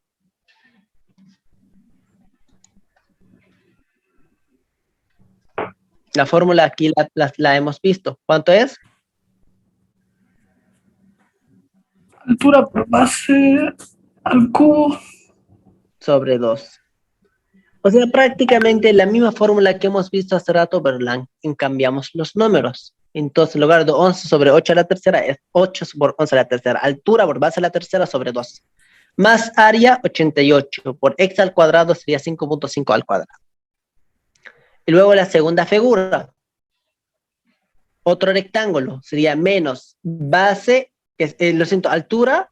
La fórmula aquí la hemos visto. ¿Cuánto es? Altura por base al cubo. Sobre 2. O sea, prácticamente la misma fórmula que hemos visto hace rato, pero cambiamos los números. Entonces, en lugar de 11 sobre 8 a la tercera, es 8 por 11 a la tercera. Altura por base a la tercera sobre 2. Más área, 88. Por x al cuadrado sería 5.5 al cuadrado. Y luego la segunda figura. Otro rectángulo sería menos base, lo siento, altura.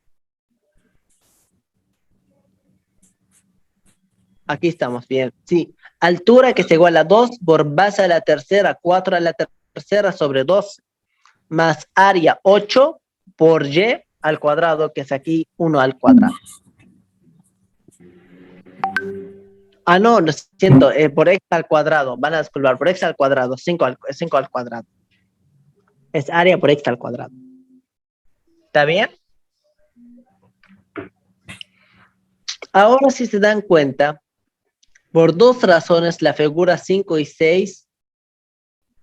Aquí estamos, bien, sí. Altura que es igual a 2 por base a la tercera, 4 a la tercera sobre 2, más área 8 por y al cuadrado, que es aquí 1 al cuadrado. Ah, no, lo siento, por x al cuadrado, van a disculpar, por x al cuadrado, 5 al cuadrado. Es área por x al cuadrado. ¿Está bien? Ahora, si se dan cuenta, por dos razones, la figura 5 y 6,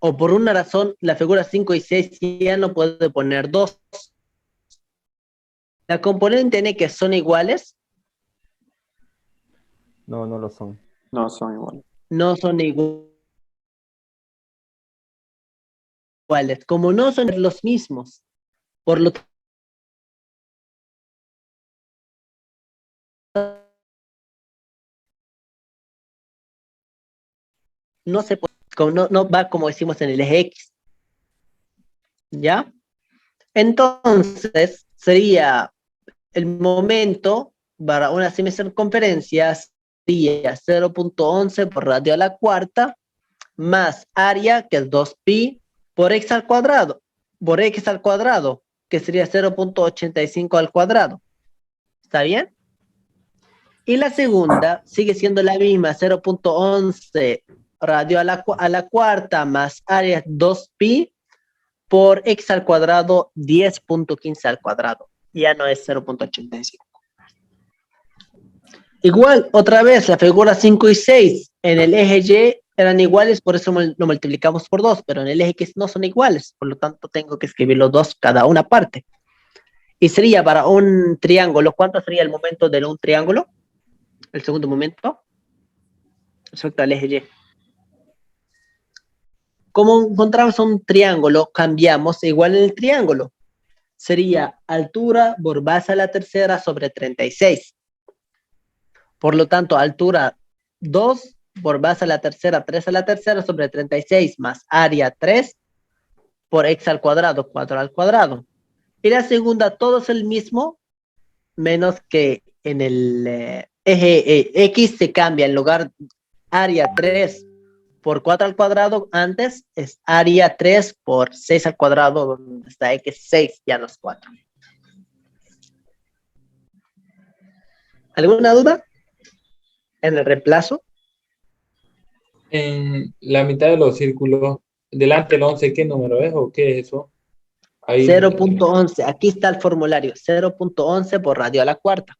o por una razón, la figura 5 y 6 ya no puede poner 2. La componente n que son iguales. No, no lo son. No son iguales. No son iguales. Como no son los mismos, por lo tanto, no se puede, no va como decimos en el eje X. ¿Ya? Entonces, sería el momento para una semicircunferencia sería 0.11 por radio a la cuarta, más área, que es 2pi, por x al cuadrado, que sería 0.85 al cuadrado. ¿Está bien? Y la segunda sigue siendo la misma, 0.11 radio a la cuarta, más área 2pi, por x al cuadrado, 10.15 al cuadrado. Ya no es 0.85. Igual, otra vez, la figura 5 y 6 en el eje Y eran iguales, por eso lo multiplicamos por 2, pero en el eje X no son iguales, por lo tanto tengo que escribir los dos cada una parte. Y sería para un triángulo, ¿cuánto sería el momento de un triángulo? El segundo momento, respecto al eje Y. Como encontramos un triángulo, cambiamos igual en el triángulo. Sería altura por base a la tercera sobre 36. Por lo tanto, altura 2 por base a la tercera, 3 a la tercera sobre 36, más área 3 por x al cuadrado, 4 al cuadrado. Y la segunda, todo es el mismo, menos que en el eje X se cambia, en lugar área 3 por 4 al cuadrado, antes es área 3 por 6 al cuadrado, donde está x 6, ya no es 4. ¿Alguna duda en el reemplazo? En la mitad de los círculos, delante del 11, ¿qué número es o qué es eso? 0.11, aquí está el formulario, 0.11 por radio a la cuarta.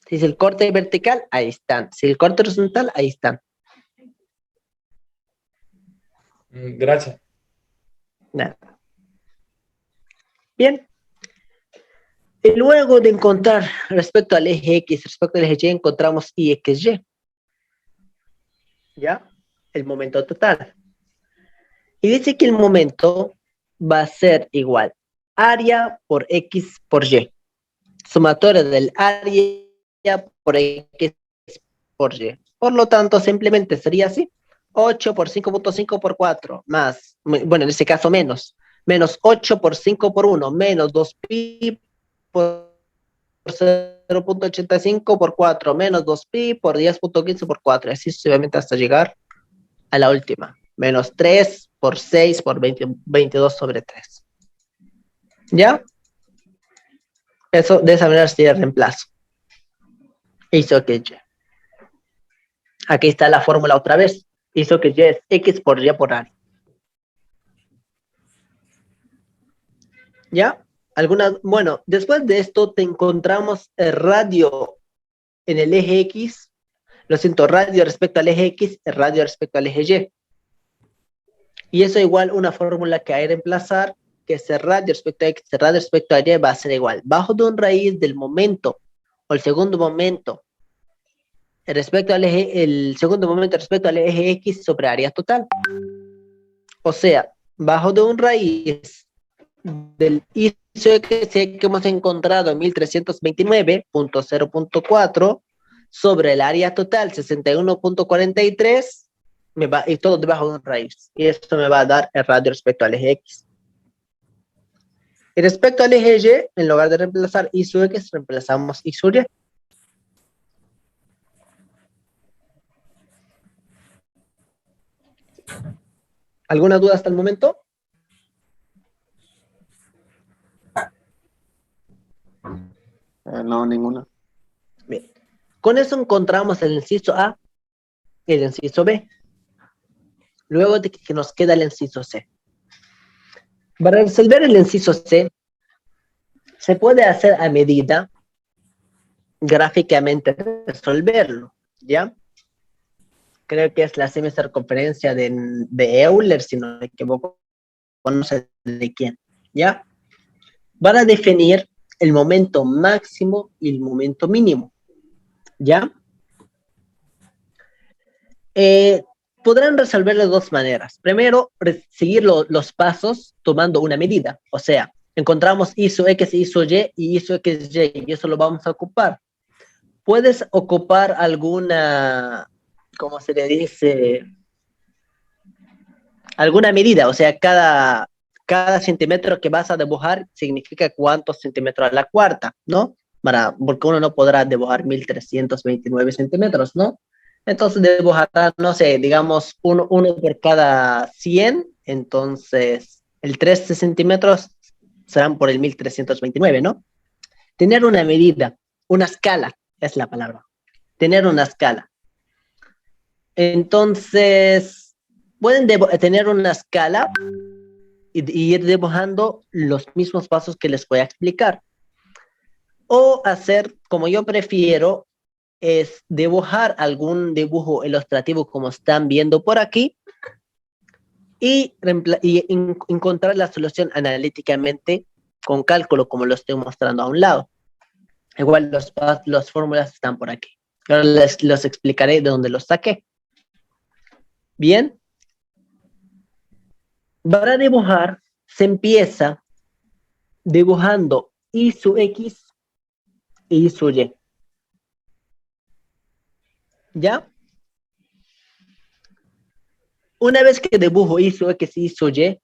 Si es el corte vertical, ahí están. Si el corte horizontal, ahí están. Gracias. Nada. Bien. Y luego de encontrar respecto al eje X, respecto al eje Y, encontramos IXY. ¿Ya? El momento total. Y dice que el momento va a ser igual área por X por Y. Sumatoria del área por X por Y. Por lo tanto, simplemente sería así. 8 por 5.5 por 4, más, bueno, en este caso menos 8 por 5 por 1, menos 2pi por 0.85 por 4, menos 2pi por 10.15 por 4, así sucesivamente hasta llegar a la última. Menos 3 por 6 por 22 sobre 3. ¿Ya? Eso, de esa manera sería el reemplazo. Hizo que Y. Aquí está la fórmula otra vez. Hizo que Y es X por Y por área. ¿Ya? Bueno, después de esto te encontramos el radio en el eje X. Lo siento, radio respecto al eje X, el radio respecto al eje Y. Y eso igual una fórmula que hay que reemplazar, que es el radio respecto a X, el radio respecto a Y va a ser igual. Bajo de un raíz del momento, o el segundo momento, respecto al eje, el segundo momento respecto al eje X sobre área total. O sea, bajo de un raíz del ISOXY que hemos encontrado en 1329.0.4 sobre el área total 61.43, y todo debajo de un raíz. Y esto me va a dar el radio respecto al eje X. Y respecto al eje Y, en lugar de reemplazar ISOX, reemplazamos ISOY. ¿Alguna duda hasta el momento? No, ninguna. Bien. Con eso encontramos el inciso A y el inciso B. Luego de que nos queda el inciso C. Para resolver el inciso C, se puede hacer a medida, gráficamente resolverlo, ¿ya? Creo que es la semicircunferencia de Euler, si no me equivoco, no sé de quién, ¿ya? Van a definir el momento máximo y el momento mínimo, ¿ya? Podrán resolverlo de dos maneras. Primero, seguir los pasos tomando una medida, o sea, encontramos ISOX, ISOY y ISOXY, y eso lo vamos a ocupar. Puedes ocupar alguna, ¿cómo se le dice? Alguna medida, o sea, cada centímetro que vas a dibujar significa cuántos centímetros a la cuarta, ¿no? Porque uno no podrá dibujar 1329 centímetros, ¿no? Entonces dibujará, no sé, digamos, uno por cada 100, entonces el 13 centímetros serán por el 1329, ¿no? Tener una medida, una escala, es la palabra. Tener una escala. Entonces, pueden tener una escala y ir dibujando los mismos pasos que les voy a explicar. O hacer, como yo prefiero, es dibujar algún dibujo ilustrativo como están viendo por aquí y encontrar la solución analíticamente con cálculo, como lo estoy mostrando a un lado. Igual las fórmulas están por aquí. Ahora los explicaré de dónde los saqué. Bien. Para dibujar, se empieza dibujando I sub X y I sub Y. ¿Ya? Una vez que dibujo I sub X y I sub Y,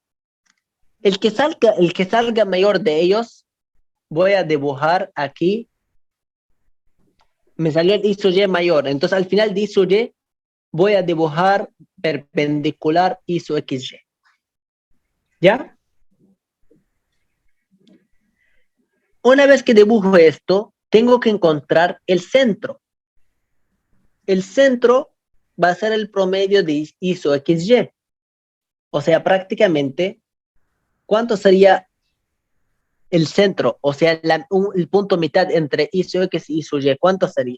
el que salga mayor de ellos, voy a dibujar aquí. Me salió el I sub Y mayor. Entonces, al final de I sub Y, voy a dibujar perpendicular I sub XY. ¿Ya? Una vez que dibujo esto, tengo que encontrar el centro. El centro va a ser el promedio de I sub XY. O sea, prácticamente, ¿cuánto sería el centro? O sea, el punto mitad entre I sub X y I sub Y, ¿cuánto sería?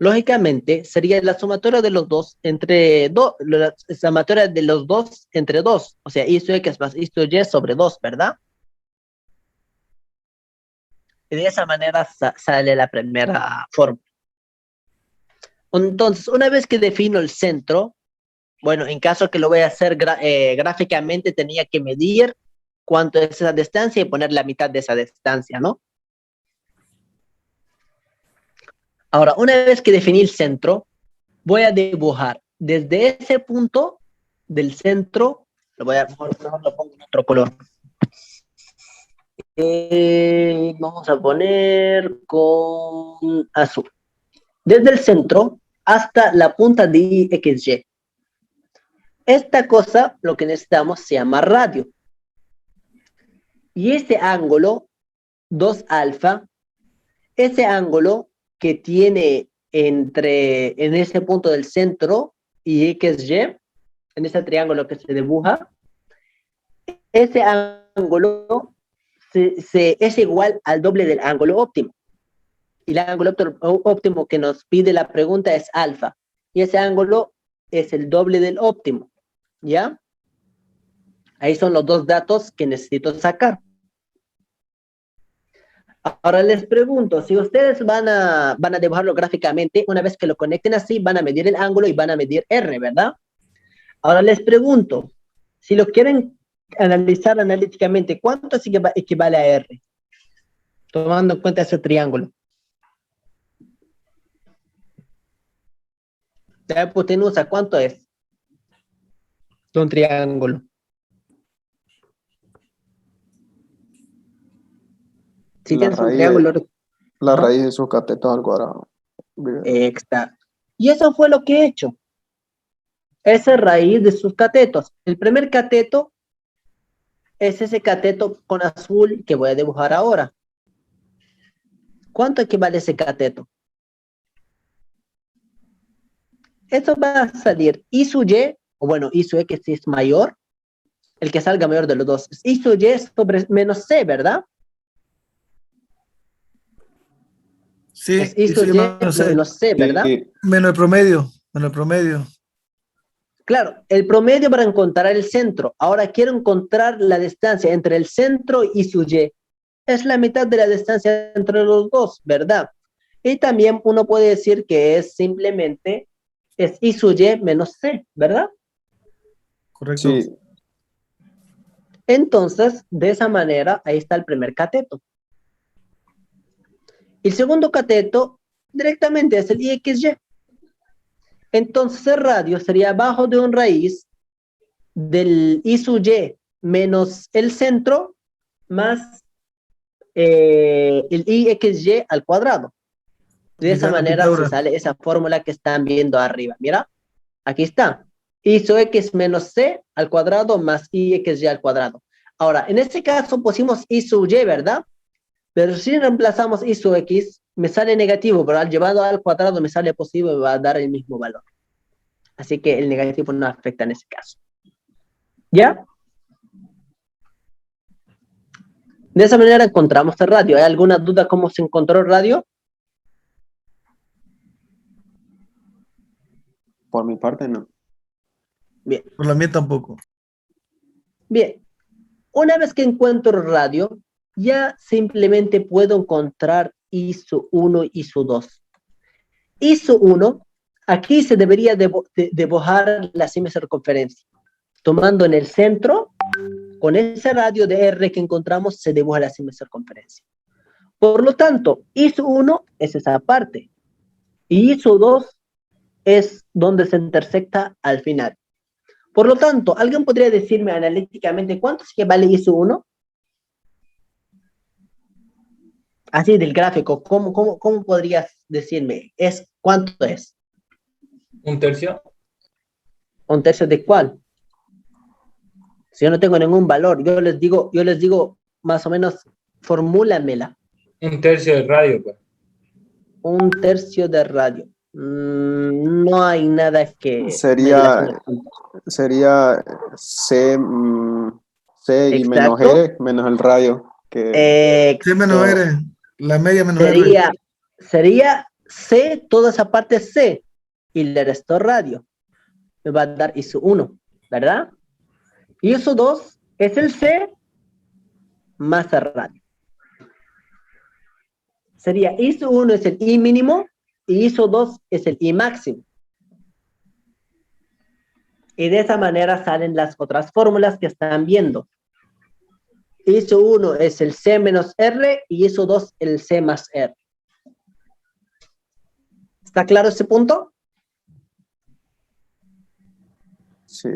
Lógicamente, sería la sumatoria de los dos entre dos, la sumatoria de los dos entre dos, o sea, I sub X más I sub Y sobre 2, ¿verdad? Y de esa manera sale la primera forma. Entonces, una vez que defino el centro, bueno, en caso que lo voy a hacer gráficamente, tenía que medir cuánto es esa distancia y poner la mitad de esa distancia, ¿no? Ahora, una vez que definí el centro, voy a dibujar desde ese punto del centro, mejor lo pongo en otro color. Vamos a poner con azul. Desde el centro hasta la punta de XY. Esta cosa, lo que necesitamos, se llama radio. Y este ángulo, 2 alfa, ese ángulo que tiene en ese punto del centro y XY, en ese triángulo que se dibuja, ese ángulo es igual al doble del ángulo óptimo. Y el ángulo óptimo que nos pide la pregunta es alfa. Y ese ángulo es el doble del óptimo. ¿Ya? Ahí son los dos datos que necesito sacar. Ahora les pregunto, si ustedes van a dibujarlo gráficamente, una vez que lo conecten así, van a medir el ángulo y van a medir R, ¿verdad? Ahora les pregunto, si lo quieren analizar analíticamente, ¿cuánto equivale a R? Tomando en cuenta ese triángulo. La hipotenusa, ¿cuánto es? De un triángulo. Si tienes un triángulo... La ¿no? raíz de sus catetos al cuadrado. Exacto. Y eso fue lo que he hecho. Esa raíz de sus catetos. El primer cateto es ese cateto con azul que voy a dibujar ahora. ¿Cuánto equivale ese cateto? Eso va a salir I sub Y, o bueno, I sub X si es mayor, el que salga mayor de los dos. I sub Y sobre menos C, ¿verdad? Sí, Es I sub Y menos C, ¿verdad? menos el promedio, menos el promedio. Claro, el promedio para encontrar el centro. Ahora quiero encontrar la distancia entre el centro y su Y. Es la mitad de la distancia entre los dos, ¿verdad? Y también uno puede decir que es simplemente es I sub Y menos C, ¿verdad? Correcto. Sí. Entonces, de esa manera, ahí está el primer cateto. El segundo cateto directamente es el IXY. Entonces el radio sería abajo de un raíz del I sub Y menos el centro más el IXY al cuadrado. De esa manera se sale esa fórmula que están viendo arriba. Mira, aquí está. I sub X menos C al cuadrado más IXY al cuadrado. Ahora, en este caso pusimos I sub Y, ¿verdad? Pero si reemplazamos I sub X, me sale negativo, pero al llevarlo al cuadrado me sale positivo y me va a dar el mismo valor. Así que el negativo no afecta en ese caso. ¿Ya? De esa manera encontramos el radio. ¿Hay alguna duda cómo se encontró el radio? Por mi parte, no. Bien. Por la mía tampoco. Bien. Una vez que encuentro el radio, ya simplemente puedo encontrar I sub 1 y I sub 2. I sub 1, aquí se debería dibujar la semicircunferencia. Tomando en el centro, con ese radio de R que encontramos, se dibuja la semicircunferencia. Por lo tanto, I sub 1 es esa parte. Y I sub 2 es donde se intersecta al final. Por lo tanto, ¿alguien podría decirme analíticamente cuánto es que vale I sub 1? Así del gráfico, ¿cómo podrías decirme? ¿Cuánto es? ¿Un tercio? ¿Un tercio de cuál? Si yo no tengo ningún valor, yo les digo más o menos, formúlamela. Un tercio del radio, pues. Un tercio de radio. No hay nada que... Sería C, C y menos R, menos el radio. C menos R, la media menos R. Sería C, toda esa parte es C, y le resto radio. Me va a dar ISO1, ¿verdad? Y ISO2 es el C más el radio. Sería ISO1 es el I mínimo y ISO2 es el I máximo. Y de esa manera salen las otras fórmulas que están viendo. ISO1 es el C menos R y ISO2 el C más R. ¿Está claro ese punto? Sí.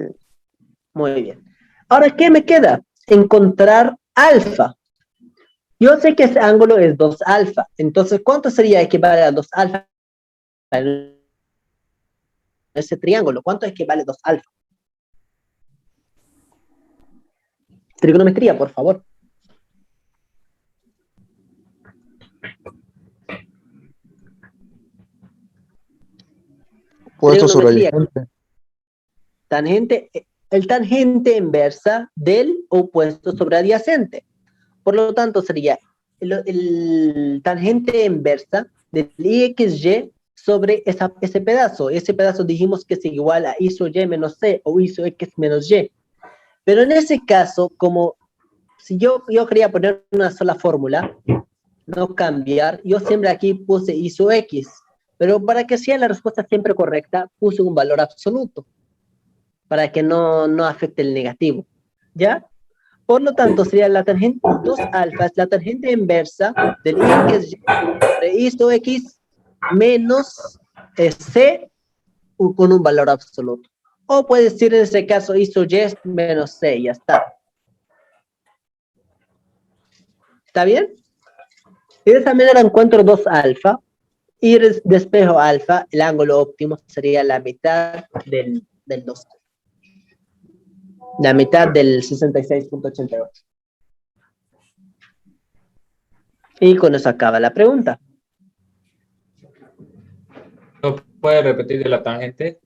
Muy bien. Ahora, ¿qué me queda? Encontrar alfa. Yo sé que ese ángulo es 2 alfa. Entonces, ¿cuánto sería equivale a 2 alfa? Ese triángulo, ¿cuánto equivale 2 alfa? Trigonometría, por favor. Puesto sobre Trigonometría. Tangente, el tangente inversa del opuesto sobre adyacente. Por lo tanto, sería el tangente inversa del IXY sobre ese pedazo. Ese pedazo dijimos que es igual a ISO Y menos C o ISO X menos Y. Pero en ese caso, como si yo quería poner una sola fórmula, no cambiar, yo siempre aquí puse ISO X. Pero para que sea la respuesta siempre correcta, puse un valor absoluto. Para que no afecte el negativo. ¿Ya? Por lo tanto, sería la tangente 2 alfa, es la tangente inversa del IXY sobre ISO X menos C con un valor absoluto. O puede decir en este caso ISO Y menos C, ya está. ¿Está bien? Y de esa manera encuentro 2 alfa y despejo alfa, el ángulo óptimo sería la mitad del 2. La mitad del 66.88. Y con eso acaba la pregunta. ¿No puede repetir de la tangente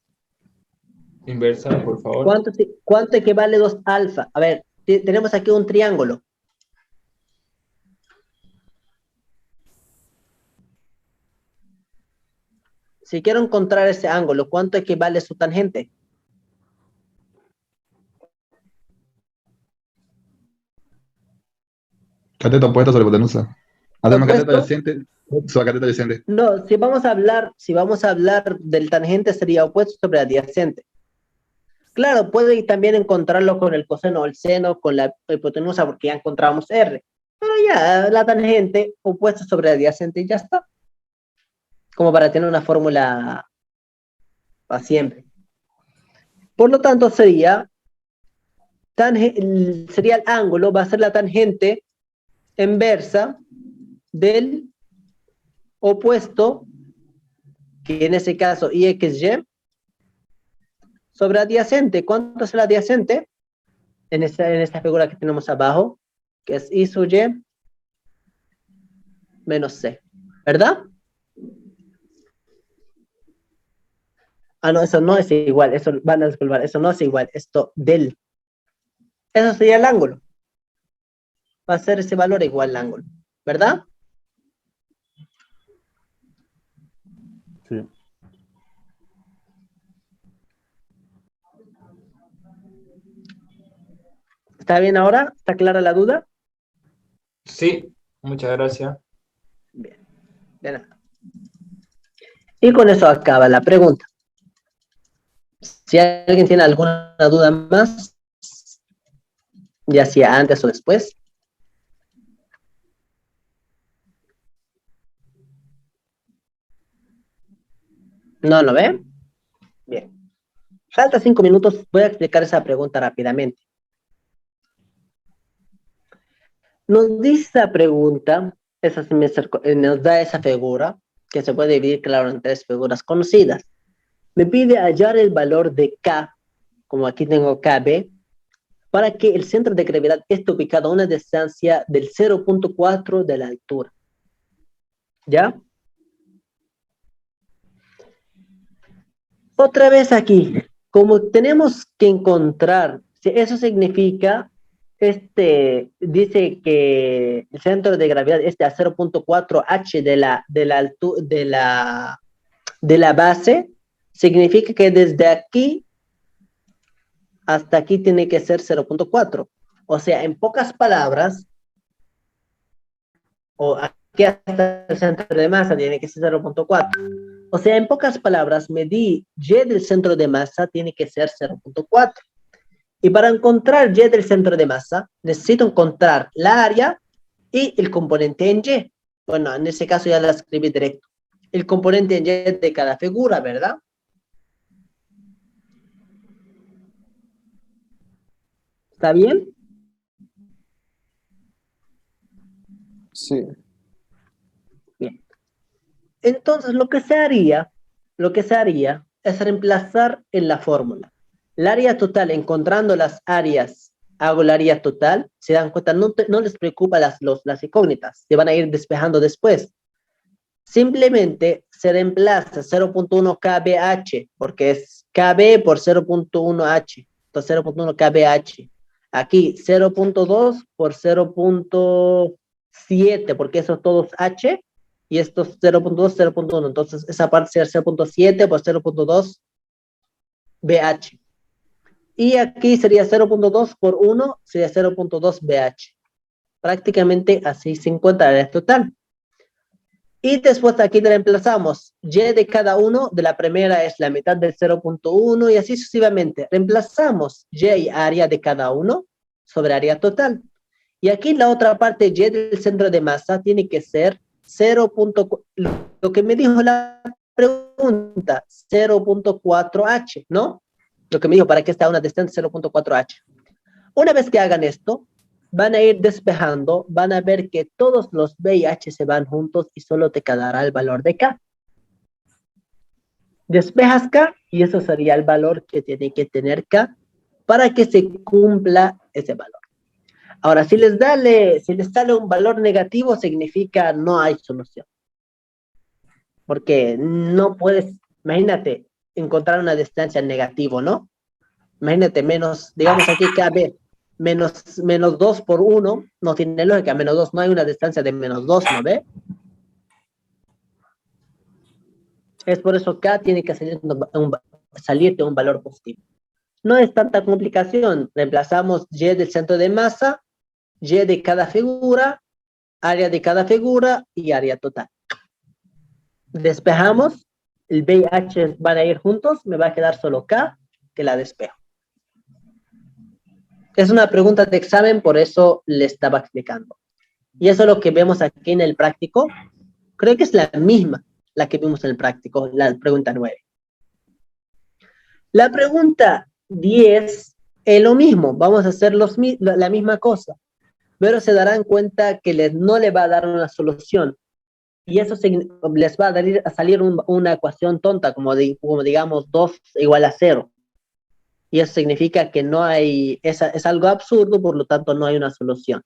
inversa, por favor? ¿Cuánto equivale 2 alfa? A ver, tenemos aquí un triángulo. Si quiero encontrar ese ángulo, ¿cuánto equivale su tangente? Cateto opuesto sobre hipotenusa. Hacemos cateto ¿Opuesto? adyacente sobre cateto adyacente. No, si vamos a hablar del tangente sería opuesto sobre adyacente. Claro, puede también encontrarlo con el coseno o el seno, con la hipotenusa, porque ya encontramos R. Pero ya, la tangente opuesta sobre adyacente y ya está. Como para tener una fórmula para siempre. Por lo tanto, sería el ángulo, va a ser la tangente inversa del opuesto, que en ese caso IXY, sobre adyacente. ¿Cuánto es el adyacente? En esta figura que tenemos abajo, que es ISO Y menos C, ¿verdad? Ah, no, eso no es igual, eso van a disculpar, eso no es igual, esto del. Eso sería el ángulo. Va a ser ese valor igual al ángulo, ¿verdad? Sí. ¿Está bien ahora? ¿Está clara la duda? Sí, muchas gracias. Bien, de nada. Y con eso acaba la pregunta. Si alguien tiene alguna duda más, ya sea antes o después. ¿No lo ve? Bien. Falta 5 minutos, voy a explicar esa pregunta rápidamente. Nos dice esa pregunta, nos da esa figura, que se puede dividir, claro, en 3 figuras conocidas. Me pide hallar el valor de K, como aquí tengo KB, para que el centro de gravedad esté ubicado a una distancia del 0.4 de la altura. ¿Ya? Otra vez aquí, como tenemos que encontrar, eso significa dice que el centro de gravedad es a 0.4 h de la base, significa que desde aquí hasta aquí tiene que ser 0.4. O sea, en pocas palabras, o aquí hasta el centro de masa tiene que ser 0.4. O sea, en pocas palabras, medir y del centro de masa tiene que ser 0.4. Y para encontrar y del centro de masa, necesito encontrar la área y el componente en y. Bueno, en ese caso ya la escribí directo. El componente en y de cada figura, ¿verdad? ¿Está bien? Sí. Bien. Entonces, lo que se haría es reemplazar en la fórmula. El área total, encontrando las áreas, hago el área total, se dan cuenta, no les preocupa las incógnitas, se van a ir despejando después. Simplemente se reemplaza 0.1 kbh, porque es kb por 0.1h, entonces 0.1 kbh. Aquí 0.2 por 0.7, porque esos todos h, y estos 0.2, 0.1, entonces esa parte será 0.7 por 0.2 bh. Y aquí sería 0.2 por 1, sería 0.2 bh. Prácticamente así se encuentra el total. Y después aquí le reemplazamos y de cada uno, de la primera es la mitad del 0.1 y así sucesivamente. Reemplazamos y área de cada uno sobre área total. Y aquí la otra parte, y del centro de masa, tiene que ser 0.4, lo que me dijo la pregunta, 0.4h, ¿no? Lo que me dijo, para que está una distancia 0.4h. Una vez que hagan esto, van a ir despejando, van a ver que todos los B y H se van juntos y solo te quedará el valor de K. Despejas K y eso sería el valor que tiene que tener K para que se cumpla ese valor. Ahora, si les sale un valor negativo, significa no hay solución. Porque no puedes, imagínate, encontrar una distancia negativa, ¿no? Imagínate, menos, digamos aquí KB, menos 2 por 1, no tiene lógica, menos 2, no hay una distancia de menos 2, ¿no ve? Es por eso K tiene que salir de un valor positivo. No es tanta complicación, reemplazamos Y del centro de masa, Y de cada figura, área de cada figura y área total. Despejamos, el B y H van a ir juntos, me va a quedar solo K, que la despejo. Es una pregunta de examen, por eso le estaba explicando. Y eso es lo que vemos aquí en el práctico. Creo que es la misma, la que vimos en el práctico, la pregunta 9. La pregunta 10 es lo mismo, vamos a hacer la misma cosa, pero se darán cuenta que no le va a dar una solución. Y eso les va a salir una ecuación tonta, como digamos 2 igual a 0. Y eso significa que no hay, es algo absurdo, por lo tanto no hay una solución.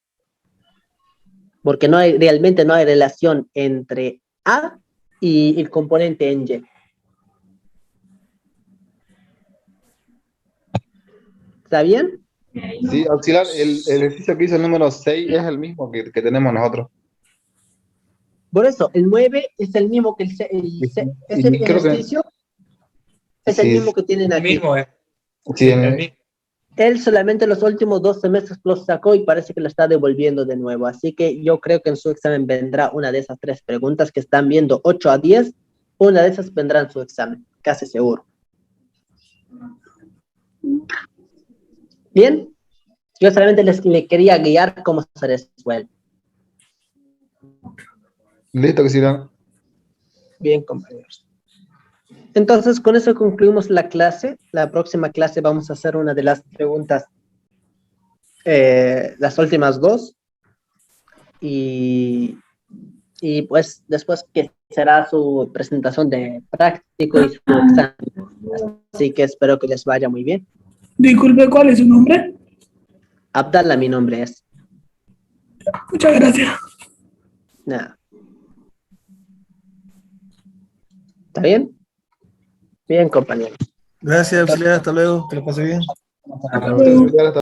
Porque realmente no hay relación entre A y el componente en Y. ¿Está bien? Sí, auxiliar, el ejercicio que hizo el número 6 es el mismo que tenemos nosotros. Por eso, el 9 es el mismo que ese ejercicio es el mismo que tienen El aquí. mismo es. Sí, El mismo. Él solamente los últimos 2 semestres los sacó y parece que lo está devolviendo de nuevo. Así que yo creo que en su examen vendrá una de esas 3 preguntas que están viendo 8 a 10. Una de esas vendrá en su examen, casi seguro. Bien, yo solamente le quería guiar cómo se resuelve. listo, auxiliar. Bien, compañeros. Entonces, con eso concluimos la clase. La próxima clase vamos a hacer una de las preguntas, las últimas 2. Y pues después que será su presentación de práctico y su examen. Así que espero que les vaya muy bien. Disculpe, ¿cuál es su nombre? Abdallah, mi nombre es. Muchas gracias. Nada. ¿Está bien? Bien, compañeros. Gracias, auxiliar. Hasta luego. Que lo pase bien. Hasta luego. Auxiliar, hasta